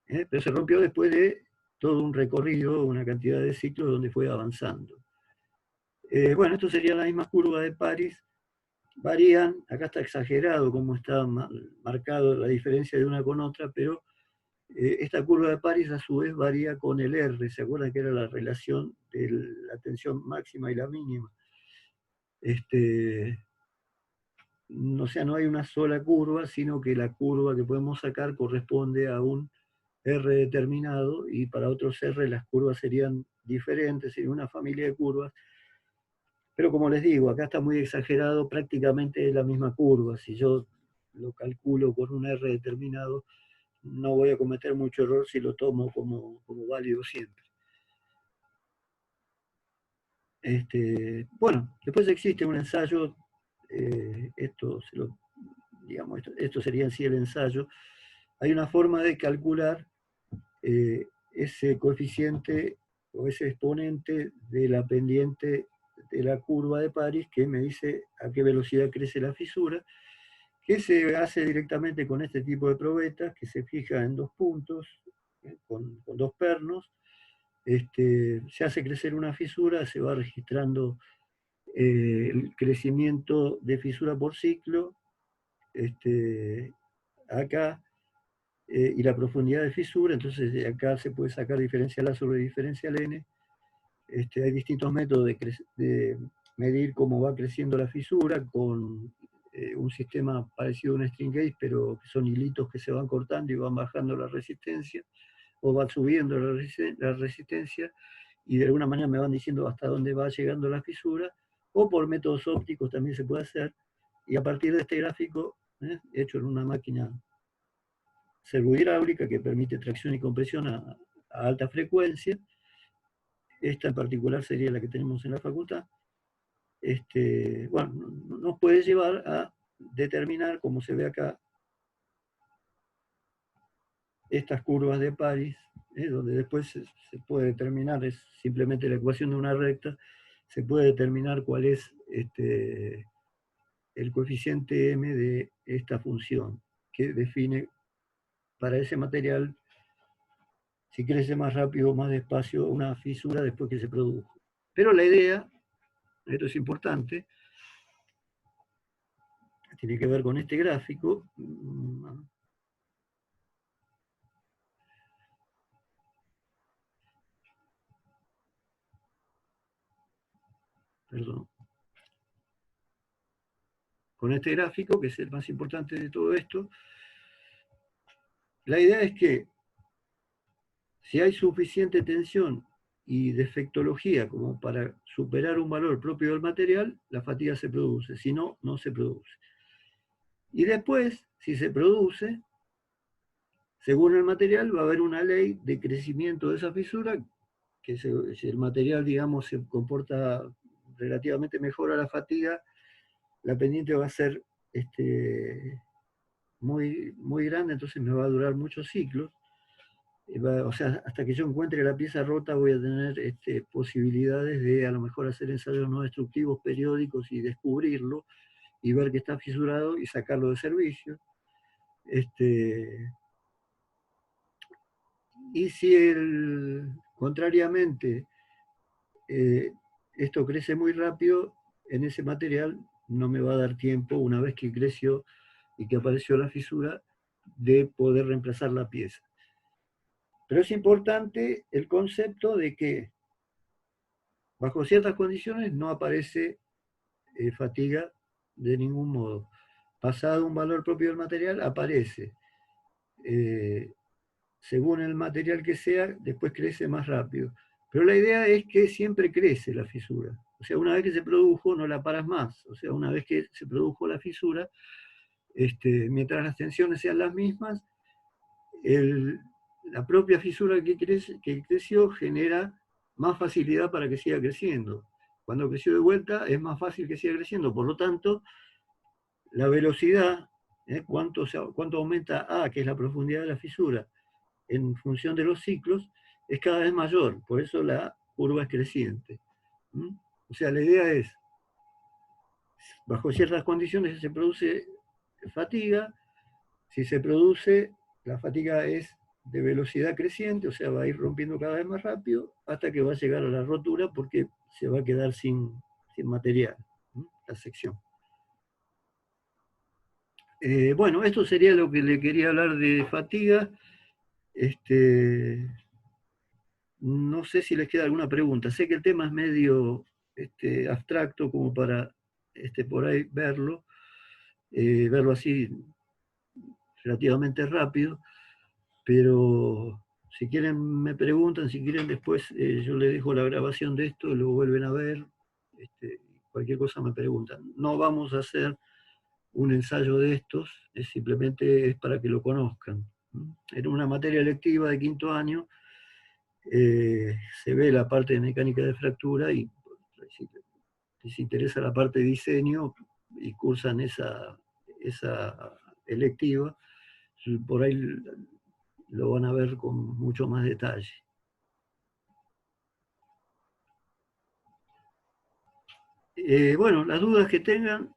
Pero se rompió después de todo un recorrido, una cantidad de ciclos donde fue avanzando. Bueno, esto sería la misma curva de París. Varían, acá está exagerado cómo está marcado la diferencia de una con otra, pero esta curva de París a su vez varía con el R. ¿Se acuerdan que era la relación de la tensión máxima y la mínima? O sea, no hay una sola curva, sino que la curva que podemos sacar corresponde a un R determinado, y para otros R las curvas serían diferentes, sería una familia de curvas. Pero como les digo, acá está muy exagerado, prácticamente es la misma curva. Si yo lo calculo con un R determinado, no voy a cometer mucho error si lo tomo como válido siempre. Bueno, después existe un ensayo, esto sería en sí el ensayo. Hay una forma de calcular ese coeficiente o ese exponente de la pendiente de la curva de París, que me dice a qué velocidad crece la fisura, que se hace directamente con este tipo de probetas, que se fija en dos puntos, con dos pernos. Se hace crecer una fisura, se va registrando el crecimiento de fisura por ciclo, acá, y la profundidad de fisura. Entonces de acá se puede sacar diferencial A sobre diferencial N. Hay distintos métodos de medir cómo va creciendo la fisura con un sistema parecido a un string gauge, pero que son hilitos que se van cortando y van bajando la resistencia, o van subiendo la resistencia, y de alguna manera me van diciendo hasta dónde va llegando la fisura, o por métodos ópticos también se puede hacer, y a partir de este gráfico, hecho en una máquina servohidráulica que permite tracción y compresión a alta frecuencia, esta en particular sería la que tenemos en la facultad, bueno, nos puede llevar a determinar, como se ve acá, estas curvas de París, donde después se puede determinar, es simplemente la ecuación de una recta, se puede determinar cuál es el coeficiente m de esta función, que define para ese material si crece más rápido o más despacio una fisura después que se produjo. Pero la idea, esto es importante, tiene que ver con este gráfico. Perdón. Con este gráfico, que es el más importante de todo esto, la idea es que si hay suficiente tensión y defectología como para superar un valor propio del material, la fatiga se produce, si no, no se produce. Y después, si se produce, según el material, va a haber una ley de crecimiento de esa fisura, que si el material, digamos, se comporta relativamente mejor a la fatiga, la pendiente va a ser muy, muy grande, entonces me va a durar muchos ciclos. O sea, hasta que yo encuentre la pieza rota voy a tener posibilidades de a lo mejor hacer ensayos no destructivos periódicos y descubrirlo y ver que está fisurado y sacarlo de servicio. Y si contrariamente esto crece muy rápido, en ese material no me va a dar tiempo, una vez que creció y que apareció la fisura, de poder reemplazar la pieza. Pero es importante el concepto de que bajo ciertas condiciones no aparece fatiga de ningún modo. Pasado un valor propio del material, aparece. Según el material que sea, después crece más rápido. Pero la idea es que siempre crece la fisura. O sea, una vez que se produjo, no la paras más. O sea, una vez que se produjo la fisura, mientras las tensiones sean las mismas, la propia fisura que creció genera más facilidad para que siga creciendo. Cuando creció de vuelta, es más fácil que siga creciendo. Por lo tanto, la velocidad, cuánto aumenta A, que es la profundidad de la fisura, en función de los ciclos, es cada vez mayor. Por eso la curva es creciente. O sea, la idea es, bajo ciertas condiciones se produce fatiga. Si se produce, la fatiga es de velocidad creciente, o sea, va a ir rompiendo cada vez más rápido hasta que va a llegar a la rotura porque se va a quedar sin material, la sección. Bueno, esto sería lo que le quería hablar de fatiga. No sé si les queda alguna pregunta. Sé que el tema es medio abstracto como para por ahí verlo así relativamente rápido, pero si quieren me preguntan, si quieren después yo les dejo la grabación de esto, lo vuelven a ver, cualquier cosa me preguntan. No vamos a hacer un ensayo de estos, simplemente es para que lo conozcan. En una materia electiva de quinto año se ve la parte de mecánica de fractura y si les interesa la parte de diseño y cursan esa electiva, por ahí lo van a ver con mucho más detalle. Bueno, las dudas que tengan.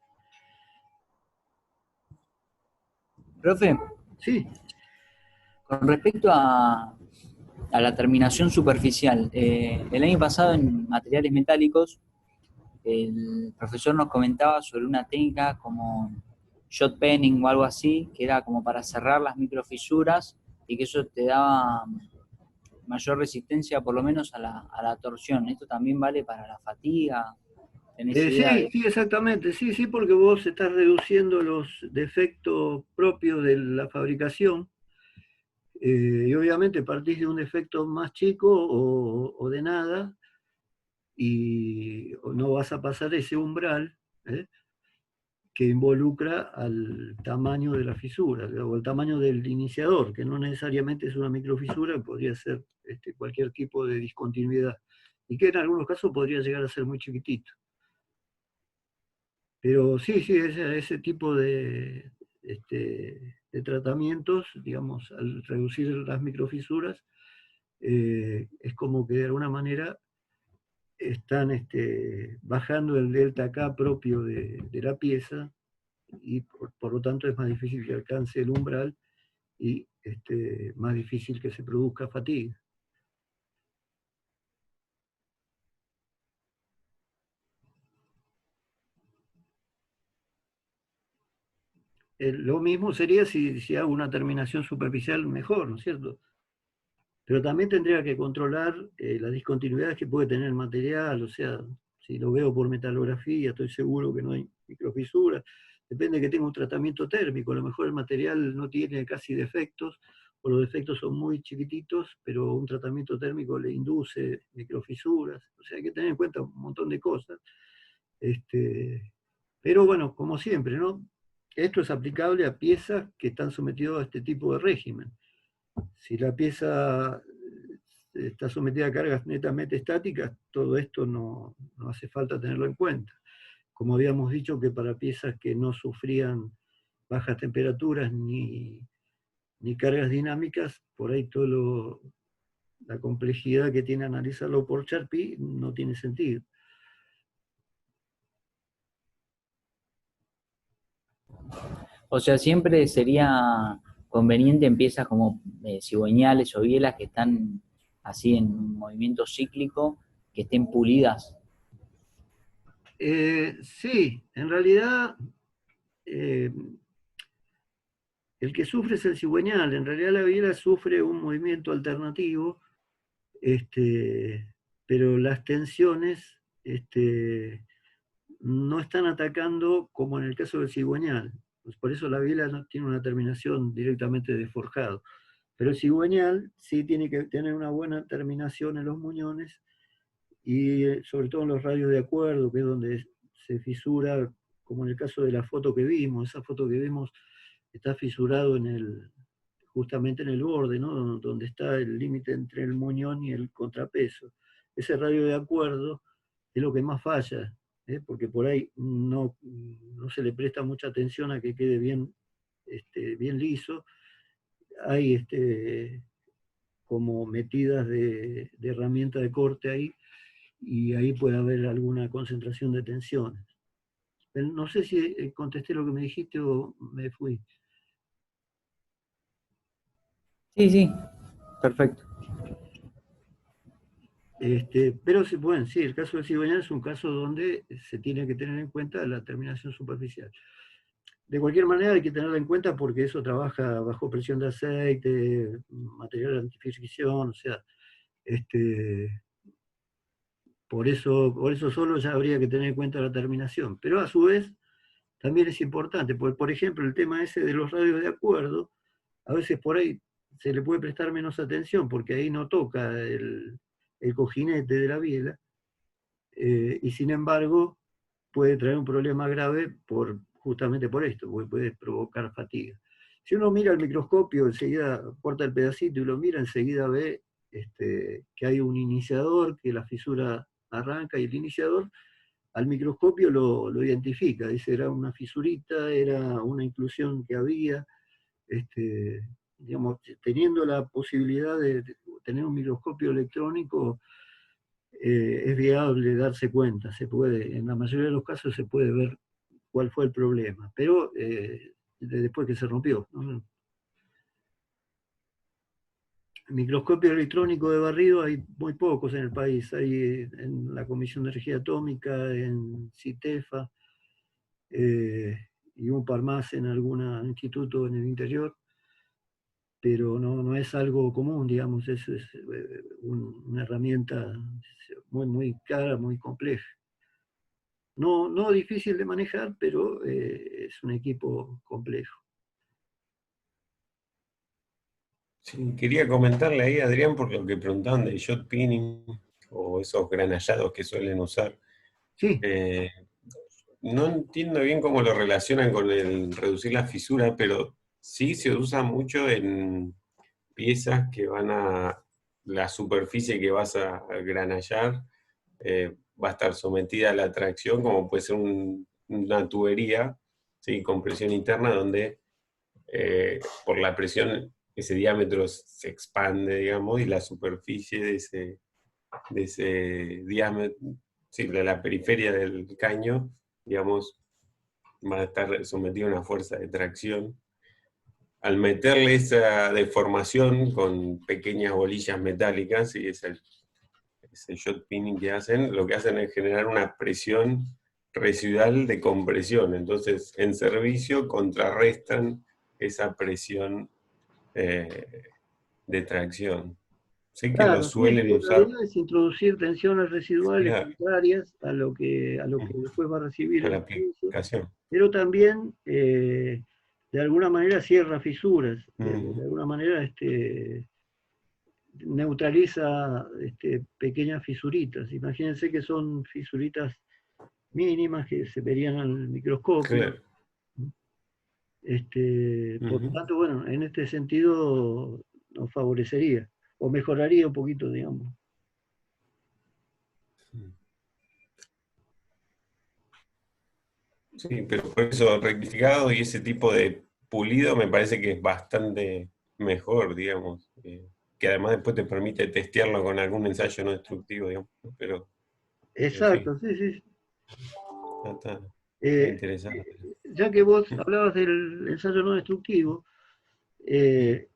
Profe. Sí. Con respecto a la terminación superficial, el año pasado en materiales metálicos, el profesor nos comentaba sobre una técnica como shot penning o algo así, que era como para cerrar las microfisuras y que eso te daba mayor resistencia por lo menos a la torsión. ¿Esto también vale para la fatiga? Sí, exactamente, sí, porque vos estás reduciendo los defectos propios de la fabricación y obviamente partís de un defecto más chico o de nada y no vas a pasar ese umbral que involucra al tamaño de la fisura o el tamaño del iniciador, que no necesariamente es una microfisura, podría ser cualquier tipo de discontinuidad y que en algunos casos podría llegar a ser muy chiquitito. Pero sí, ese tipo de tratamientos, digamos, al reducir las microfisuras, es como que de alguna manera están bajando el delta K propio de la pieza y por lo tanto es más difícil que alcance el umbral y más difícil que se produzca fatiga. Lo mismo sería si hago una terminación superficial mejor, ¿no es cierto? Pero también tendría que controlar las discontinuidades que puede tener el material, o sea, si lo veo por metalografía, estoy seguro que no hay microfisuras. Depende de que tenga un tratamiento térmico, a lo mejor el material no tiene casi defectos, o los defectos son muy chiquititos, pero un tratamiento térmico le induce microfisuras. O sea, hay que tener en cuenta un montón de cosas. Pero bueno, como siempre, ¿no? Esto es aplicable a piezas que están sometidas a este tipo de régimen. Si la pieza está sometida a cargas netamente estáticas, todo esto no hace falta tenerlo en cuenta. Como habíamos dicho que para piezas que no sufrían bajas temperaturas ni cargas dinámicas, por ahí la complejidad que tiene analizarlo por Charpy no tiene sentido. O sea, siempre sería conveniente en piezas como cigüeñales o bielas que están así en movimiento cíclico, que estén pulidas. Sí, en realidad el que sufre es el cigüeñal. En realidad la biela sufre un movimiento alternativo, pero las tensiones no están atacando como en el caso del cigüeñal. Pues por eso la biela no tiene una terminación directamente de forjado. Pero el cigüeñal sí tiene que tener una buena terminación en los muñones y sobre todo en los radios de acuerdo, que es donde se fisura, como en el caso de la foto que vimos. Esa foto que vimos está fisurado justamente en el borde, ¿no? Donde está el límite entre el muñón y el contrapeso. Ese radio de acuerdo es lo que más falla, porque por ahí no se le presta mucha atención a que quede bien, bien liso. Hay como metidas de herramienta de corte ahí, y ahí puede haber alguna concentración de tensiones. Pero no sé si contesté lo que me dijiste o me fui. Sí, sí, perfecto. Pero bueno, sí, el caso del cigüeñal es un caso donde se tiene que tener en cuenta la terminación superficial. De cualquier manera hay que tenerla en cuenta porque eso trabaja bajo presión de aceite, material de antifricción, o sea, por eso solo ya habría que tener en cuenta la terminación. Pero a su vez también es importante, porque por ejemplo el tema ese de los radios de acuerdo, a veces por ahí se le puede prestar menos atención porque ahí no toca el cojinete de la biela, y sin embargo puede traer un problema grave justamente por esto, porque puede provocar fatiga. Si uno mira el microscopio, enseguida corta el pedacito y lo mira, enseguida ve que hay un iniciador, que la fisura arranca y el iniciador al microscopio lo identifica, dice era una fisurita, era una inclusión que había, digamos, teniendo la posibilidad de tener un microscopio electrónico, es viable darse cuenta, se puede, en la mayoría de los casos se puede ver cuál fue el problema, pero después que se rompió, ¿no? Microscopio electrónico de barrido hay muy pocos en el país, hay en la Comisión de Energía Atómica, en CITEFA, y un par más en algún instituto en el interior, pero no es algo común, digamos, es una herramienta muy, muy cara, muy compleja. No difícil de manejar, pero es un equipo complejo. Sí, quería comentarle ahí, Adrián, por lo que preguntaban de shot pinning o esos granallados que suelen usar. Sí. No entiendo bien cómo lo relacionan con el reducir la fisura, pero sí se usa mucho en piezas que van a la superficie que vas a granallar, va a estar sometida a la tracción, como puede ser una tubería, ¿sí? Con presión interna, donde por la presión ese diámetro se expande, digamos, y la superficie de ese diámetro, sí, de la periferia del caño, digamos, va a estar sometido a una fuerza de tracción. Al meterle esa deformación con pequeñas bolillas metálicas, y ese shot pinning que hacen, lo que hacen es generar una presión residual de compresión. Entonces, en servicio contrarrestan esa presión de tracción. Sé que lo Claro, sí, suelen en usar. realidad es introducir tensiones residuales Claro, contrarias a lo que después va a recibir a el la servicio, aplicación. pero también de alguna manera cierra fisuras, de Ujú. alguna manera neutraliza pequeñas fisuritas. Imagínense que son fisuritas mínimas que se verían al microscopio. Claro. Por lo Ujú. tanto, bueno, en este sentido nos favorecería o mejoraría un poquito, digamos. Sí, pero por eso rectificado y ese tipo de pulido me parece que es bastante mejor, digamos. Que además después te permite testearlo con algún ensayo no destructivo, digamos. Pero sí, Exacto, sí, sí. está Eh, interesante. ya que vos hablabas del ensayo no destructivo, eh,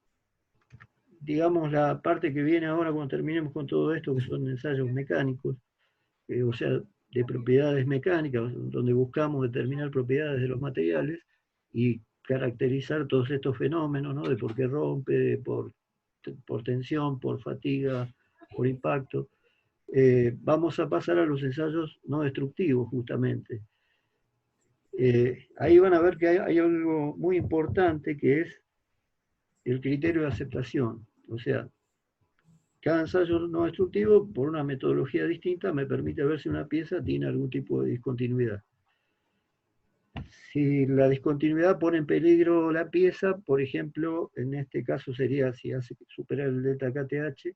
digamos la parte que viene ahora cuando terminemos con todo esto, que son ensayos mecánicos, o sea, de propiedades mecánicas, donde buscamos determinar propiedades de los materiales y caracterizar todos estos fenómenos, ¿no? De por qué rompe, por tensión, por fatiga, por impacto. Vamos a pasar a los ensayos no destructivos, justamente. Ahí van a ver que hay algo muy importante que es el criterio de aceptación. O sea, cada ensayo no destructivo, por una metodología distinta, me permite ver si una pieza tiene algún tipo de discontinuidad. Si la discontinuidad pone en peligro la pieza, por ejemplo, en este caso sería si hace superar el delta KTH,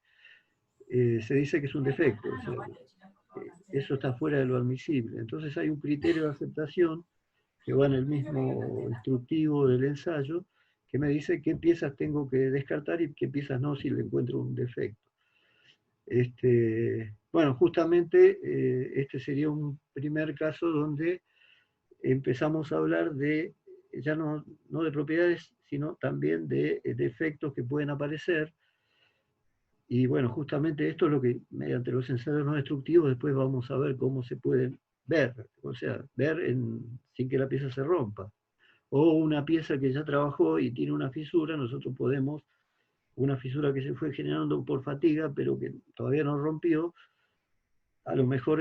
se dice que es un defecto. O sea, eso está fuera de lo admisible. Entonces hay un criterio de aceptación que va en el mismo instructivo del ensayo, que me dice qué piezas tengo que descartar y qué piezas no si le encuentro un defecto. Bueno, justamente este sería un primer caso donde empezamos a hablar de, ya no de propiedades, sino también de defectos que pueden aparecer. Y bueno, justamente esto es lo que mediante los ensayos no destructivos después vamos a ver cómo se pueden ver, o sea, ver sin que la pieza se rompa. O una pieza que ya trabajó y tiene una fisura, nosotros podemos, una fisura que se fue generando por fatiga, pero que todavía no rompió, a lo mejor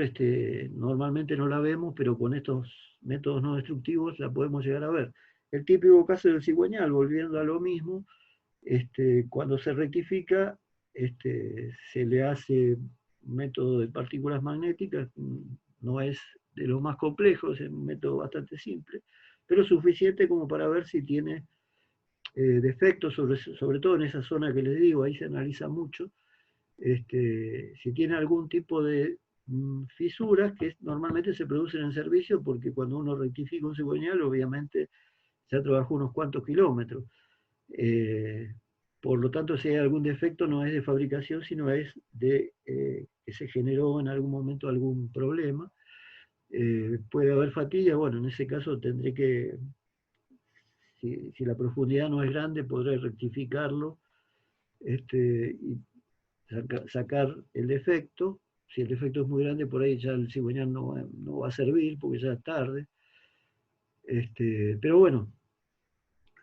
normalmente no la vemos, pero con estos métodos no destructivos la podemos llegar a ver. El típico caso del cigüeñal, volviendo a lo mismo, cuando se rectifica, se le hace un método de partículas magnéticas, no es de los más complejos, es un método bastante simple, pero suficiente como para ver si tiene defectos, sobre todo en esa zona que les digo, ahí se analiza mucho, si tiene algún tipo de fisuras que normalmente se producen en servicio porque cuando uno rectifica un cigüeñal, obviamente ya trabajó unos cuantos kilómetros. Eh, por lo tanto, si hay algún defecto, no es de fabricación, sino es de que se generó en algún momento algún problema. Puede haber fatiga, bueno, en ese caso tendré que, si la profundidad no es grande, podré rectificarlo y sacar el defecto. Si el defecto es muy grande, por ahí ya el cigüeñal no va a servir porque ya es tarde. Pero bueno,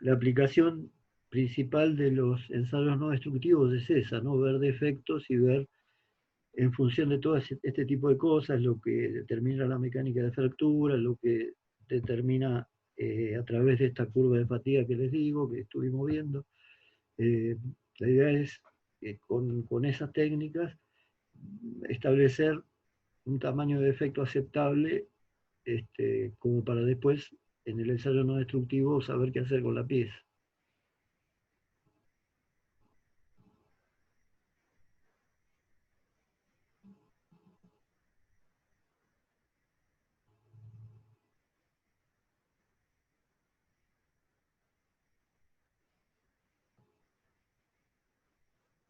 la aplicación principal de los ensayos no destructivos es esa, ¿no? Ver defectos y ver en función de todo este tipo de cosas, lo que determina la mecánica de fractura, lo que determina a través de esta curva de fatiga que les digo, que estuvimos viendo. La idea es, con esas técnicas, establecer un tamaño de defecto aceptable, como para después, en el ensayo no destructivo, saber qué hacer con la pieza.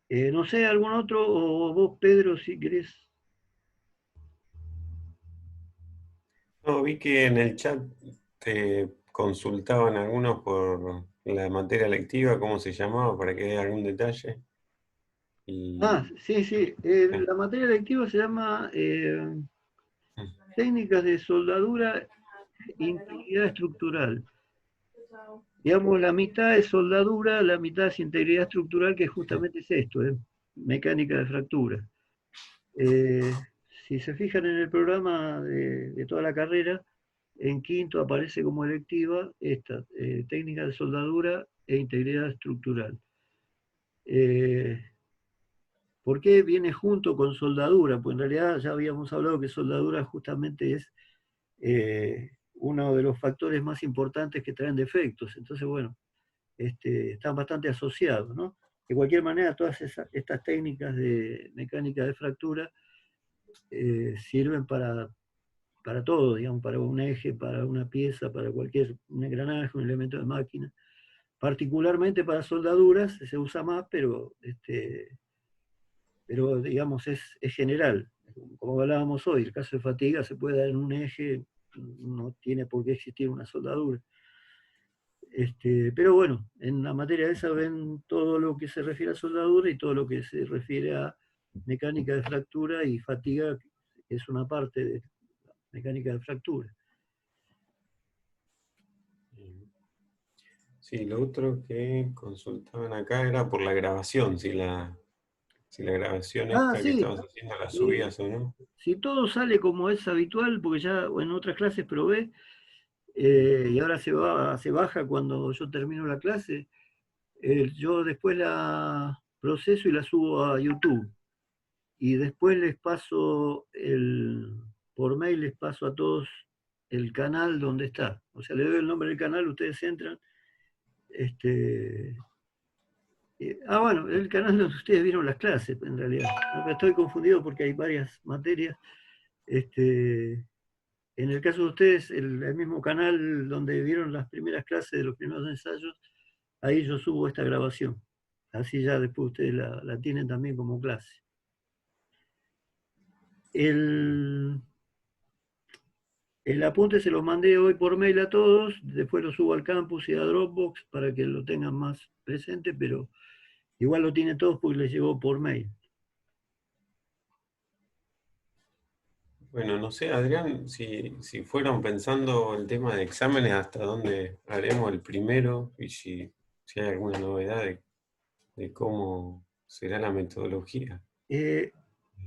No sé, algún otro, o vos, Pedro, si querés. No, vi que en el chat te consultaban algunos por la materia lectiva, cómo se llamaba, para que dé algún detalle. Ah, Y, sí, sí. La materia electiva se llama técnicas de soldadura e integridad estructural. Digamos, la mitad es soldadura, la mitad es integridad estructural, que justamente es esto, mecánica de fractura. Si se fijan en el programa de toda la carrera, en quinto aparece como electiva esta, técnica de soldadura e integridad estructural. ¿Por qué viene junto con soldadura? Pues en realidad ya habíamos hablado que soldadura justamente es uno de los factores más importantes que traen defectos. Entonces, bueno, están bastante asociados, ¿no? De cualquier manera, todas estas técnicas de mecánica de fractura sirven para todo, digamos, para un eje, para una pieza, para un engranaje, un elemento de máquina. Particularmente para soldaduras se usa más, pero digamos, es general. Como hablábamos hoy, el caso de fatiga se puede dar en un eje, no tiene por qué existir una soldadura. Pero bueno, en la materia de esa ven todo lo que se refiere a soldadura y todo lo que se refiere a mecánica de fractura y fatiga, que es una parte de mecánica de fractura. Sí, lo otro que consultaban acá era por la grabación, si la grabación esta que Sí, estabas haciendo la subías o no. si todo sale como es habitual, porque ya en otras clases probé, y ahora se baja cuando yo termino la clase, yo después la proceso y la subo a YouTube. Y después les paso por mail les paso a todos el canal donde está. O sea, le doy el nombre del canal, ustedes entran. Bueno, el canal donde ustedes vieron las clases, en realidad. Estoy confundido porque hay varias materias. En el caso de ustedes, el mismo canal donde vieron las primeras clases de los primeros ensayos, ahí yo subo esta grabación. Así ya después ustedes la tienen también como clase. El apunte se los mandé hoy por mail a todos, después lo subo al campus y a Dropbox para que lo tengan más presente, pero igual lo tienen todos porque les llegó por mail. Bueno, no sé, Adrián, si fueron pensando el tema de exámenes, hasta dónde haremos el primero y si hay alguna novedad de cómo será la metodología.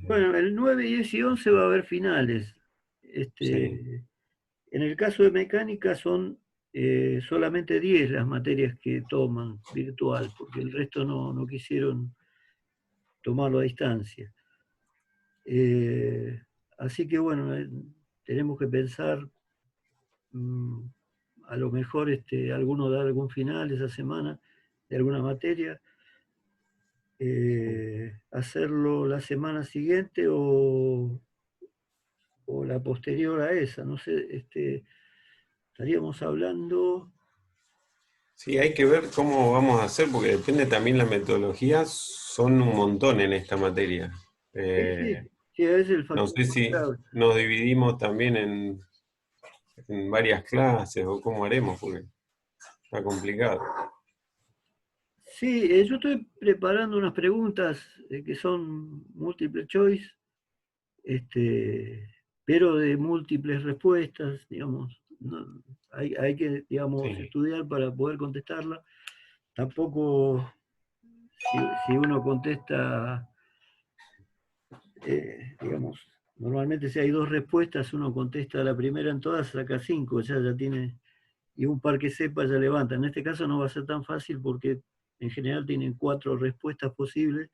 Bueno, el 9, 10 y 11 va a haber finales. Sí. En el caso de mecánica son solamente 10 las materias que toman virtual, porque el resto no quisieron tomarlo a distancia. Así que bueno, tenemos que pensar, a lo mejor alguno dar algún final esa semana de alguna materia, hacerlo la semana siguiente o la posterior a esa, no sé, estaríamos hablando... Sí, hay que ver cómo vamos a hacer, porque depende también la metodología, son un montón en esta materia. Sí, a veces el No factor sé si clave. nos dividimos también en varias clases o cómo haremos, porque está complicado. Sí, yo estoy preparando unas preguntas que son multiple choice, pero de múltiples respuestas, digamos. Hay que, digamos, Sí. estudiar para poder contestarla. Tampoco, si uno contesta, digamos, normalmente si hay dos respuestas, uno contesta la primera en todas, saca 5, ya tiene, y un par que sepa ya levanta. En este caso no va a ser tan fácil porque en general tienen 4 respuestas posibles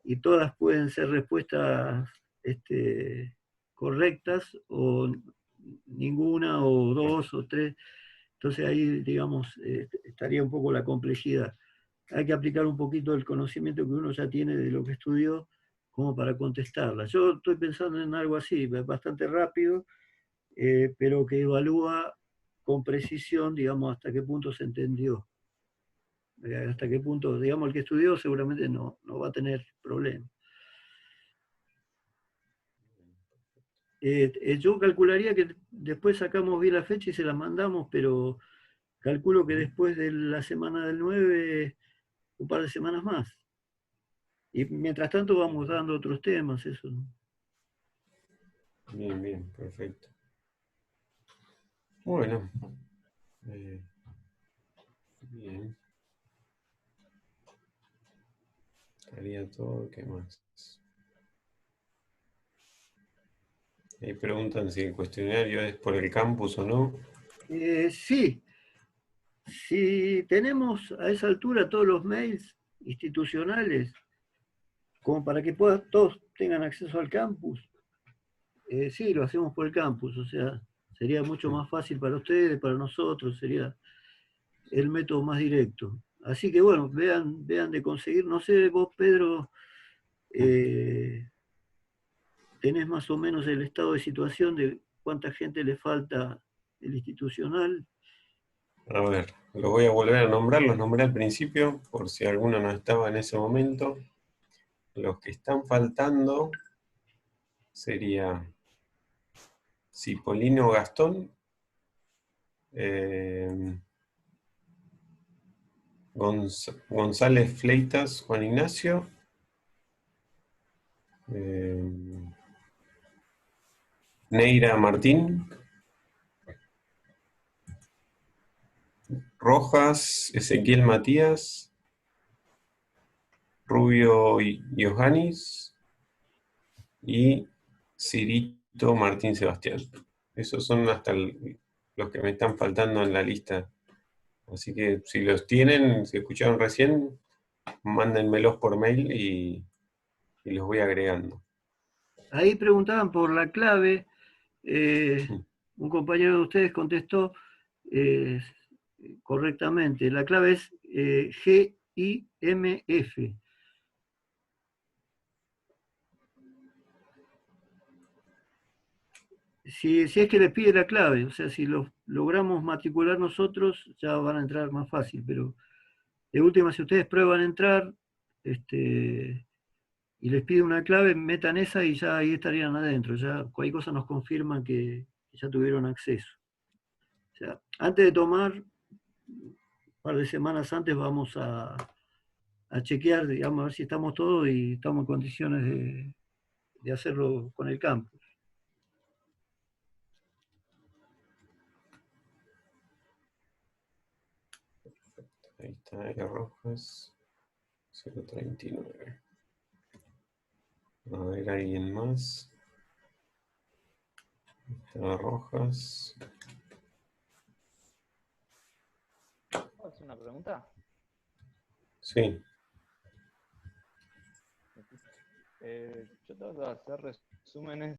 y todas pueden ser respuestas correctas o ninguna o 2 o 3. Entonces ahí, digamos, estaría un poco la complejidad. Hay que aplicar un poquito el conocimiento que uno ya tiene de lo que estudió como para contestarla. Yo estoy pensando en algo así, bastante rápido, pero que evalúa con precisión, digamos, hasta qué punto se entendió. Hasta qué punto, digamos, el que estudió seguramente no va a tener problemas. Yo calcularía que después sacamos bien la fecha y se la mandamos, pero calculo que después de la semana del 9, un par de semanas más. Y mientras tanto vamos dando otros temas, eso. Bien, bien, perfecto. Bueno. Bien. Estaría todo, ¿qué más? Ahí preguntan si el cuestionario es por el campus o no. Sí, si tenemos a esa altura todos los mails institucionales, como para que todos tengan acceso al campus, sí, lo hacemos por el campus, o sea, sería mucho más fácil para ustedes, para nosotros, sería el método más directo. Así que bueno, vean de conseguir, no sé, vos Pedro, tenés más o menos el estado de situación de cuánta gente le falta el institucional. A ver, lo voy a volver a nombrar, los nombré al principio, por si alguno no estaba en ese momento. Los que están faltando sería Cipollino Gastón, González Fleitas Juan Ignacio, Neira Martín, Rojas Ezequiel Matías, Rubio Iohannis y Cirito Martín Sebastián. Esos son hasta los que me están faltando en la lista. Así que si los tienen, si escucharon recién, mándenmelos por mail y los voy agregando. Ahí preguntaban por la clave, un compañero de ustedes contestó correctamente. La clave es GIMF. Si es que les pide la clave, o sea, si lo logramos matricular nosotros, ya van a entrar más fácil, pero de última, si ustedes prueban entrar y les pide una clave, metan esa y ya ahí estarían adentro, ya cualquier cosa nos confirman que ya tuvieron acceso. O sea, antes de tomar, un par de semanas antes vamos a chequear, digamos, a ver si estamos todos y estamos en condiciones de hacerlo con el campus. Ahí está, L. Rojas, 039. A ver, ¿alguien más? Está Rojas. ¿Puedo hacer una pregunta? Sí. Yo trato de hacer resúmenes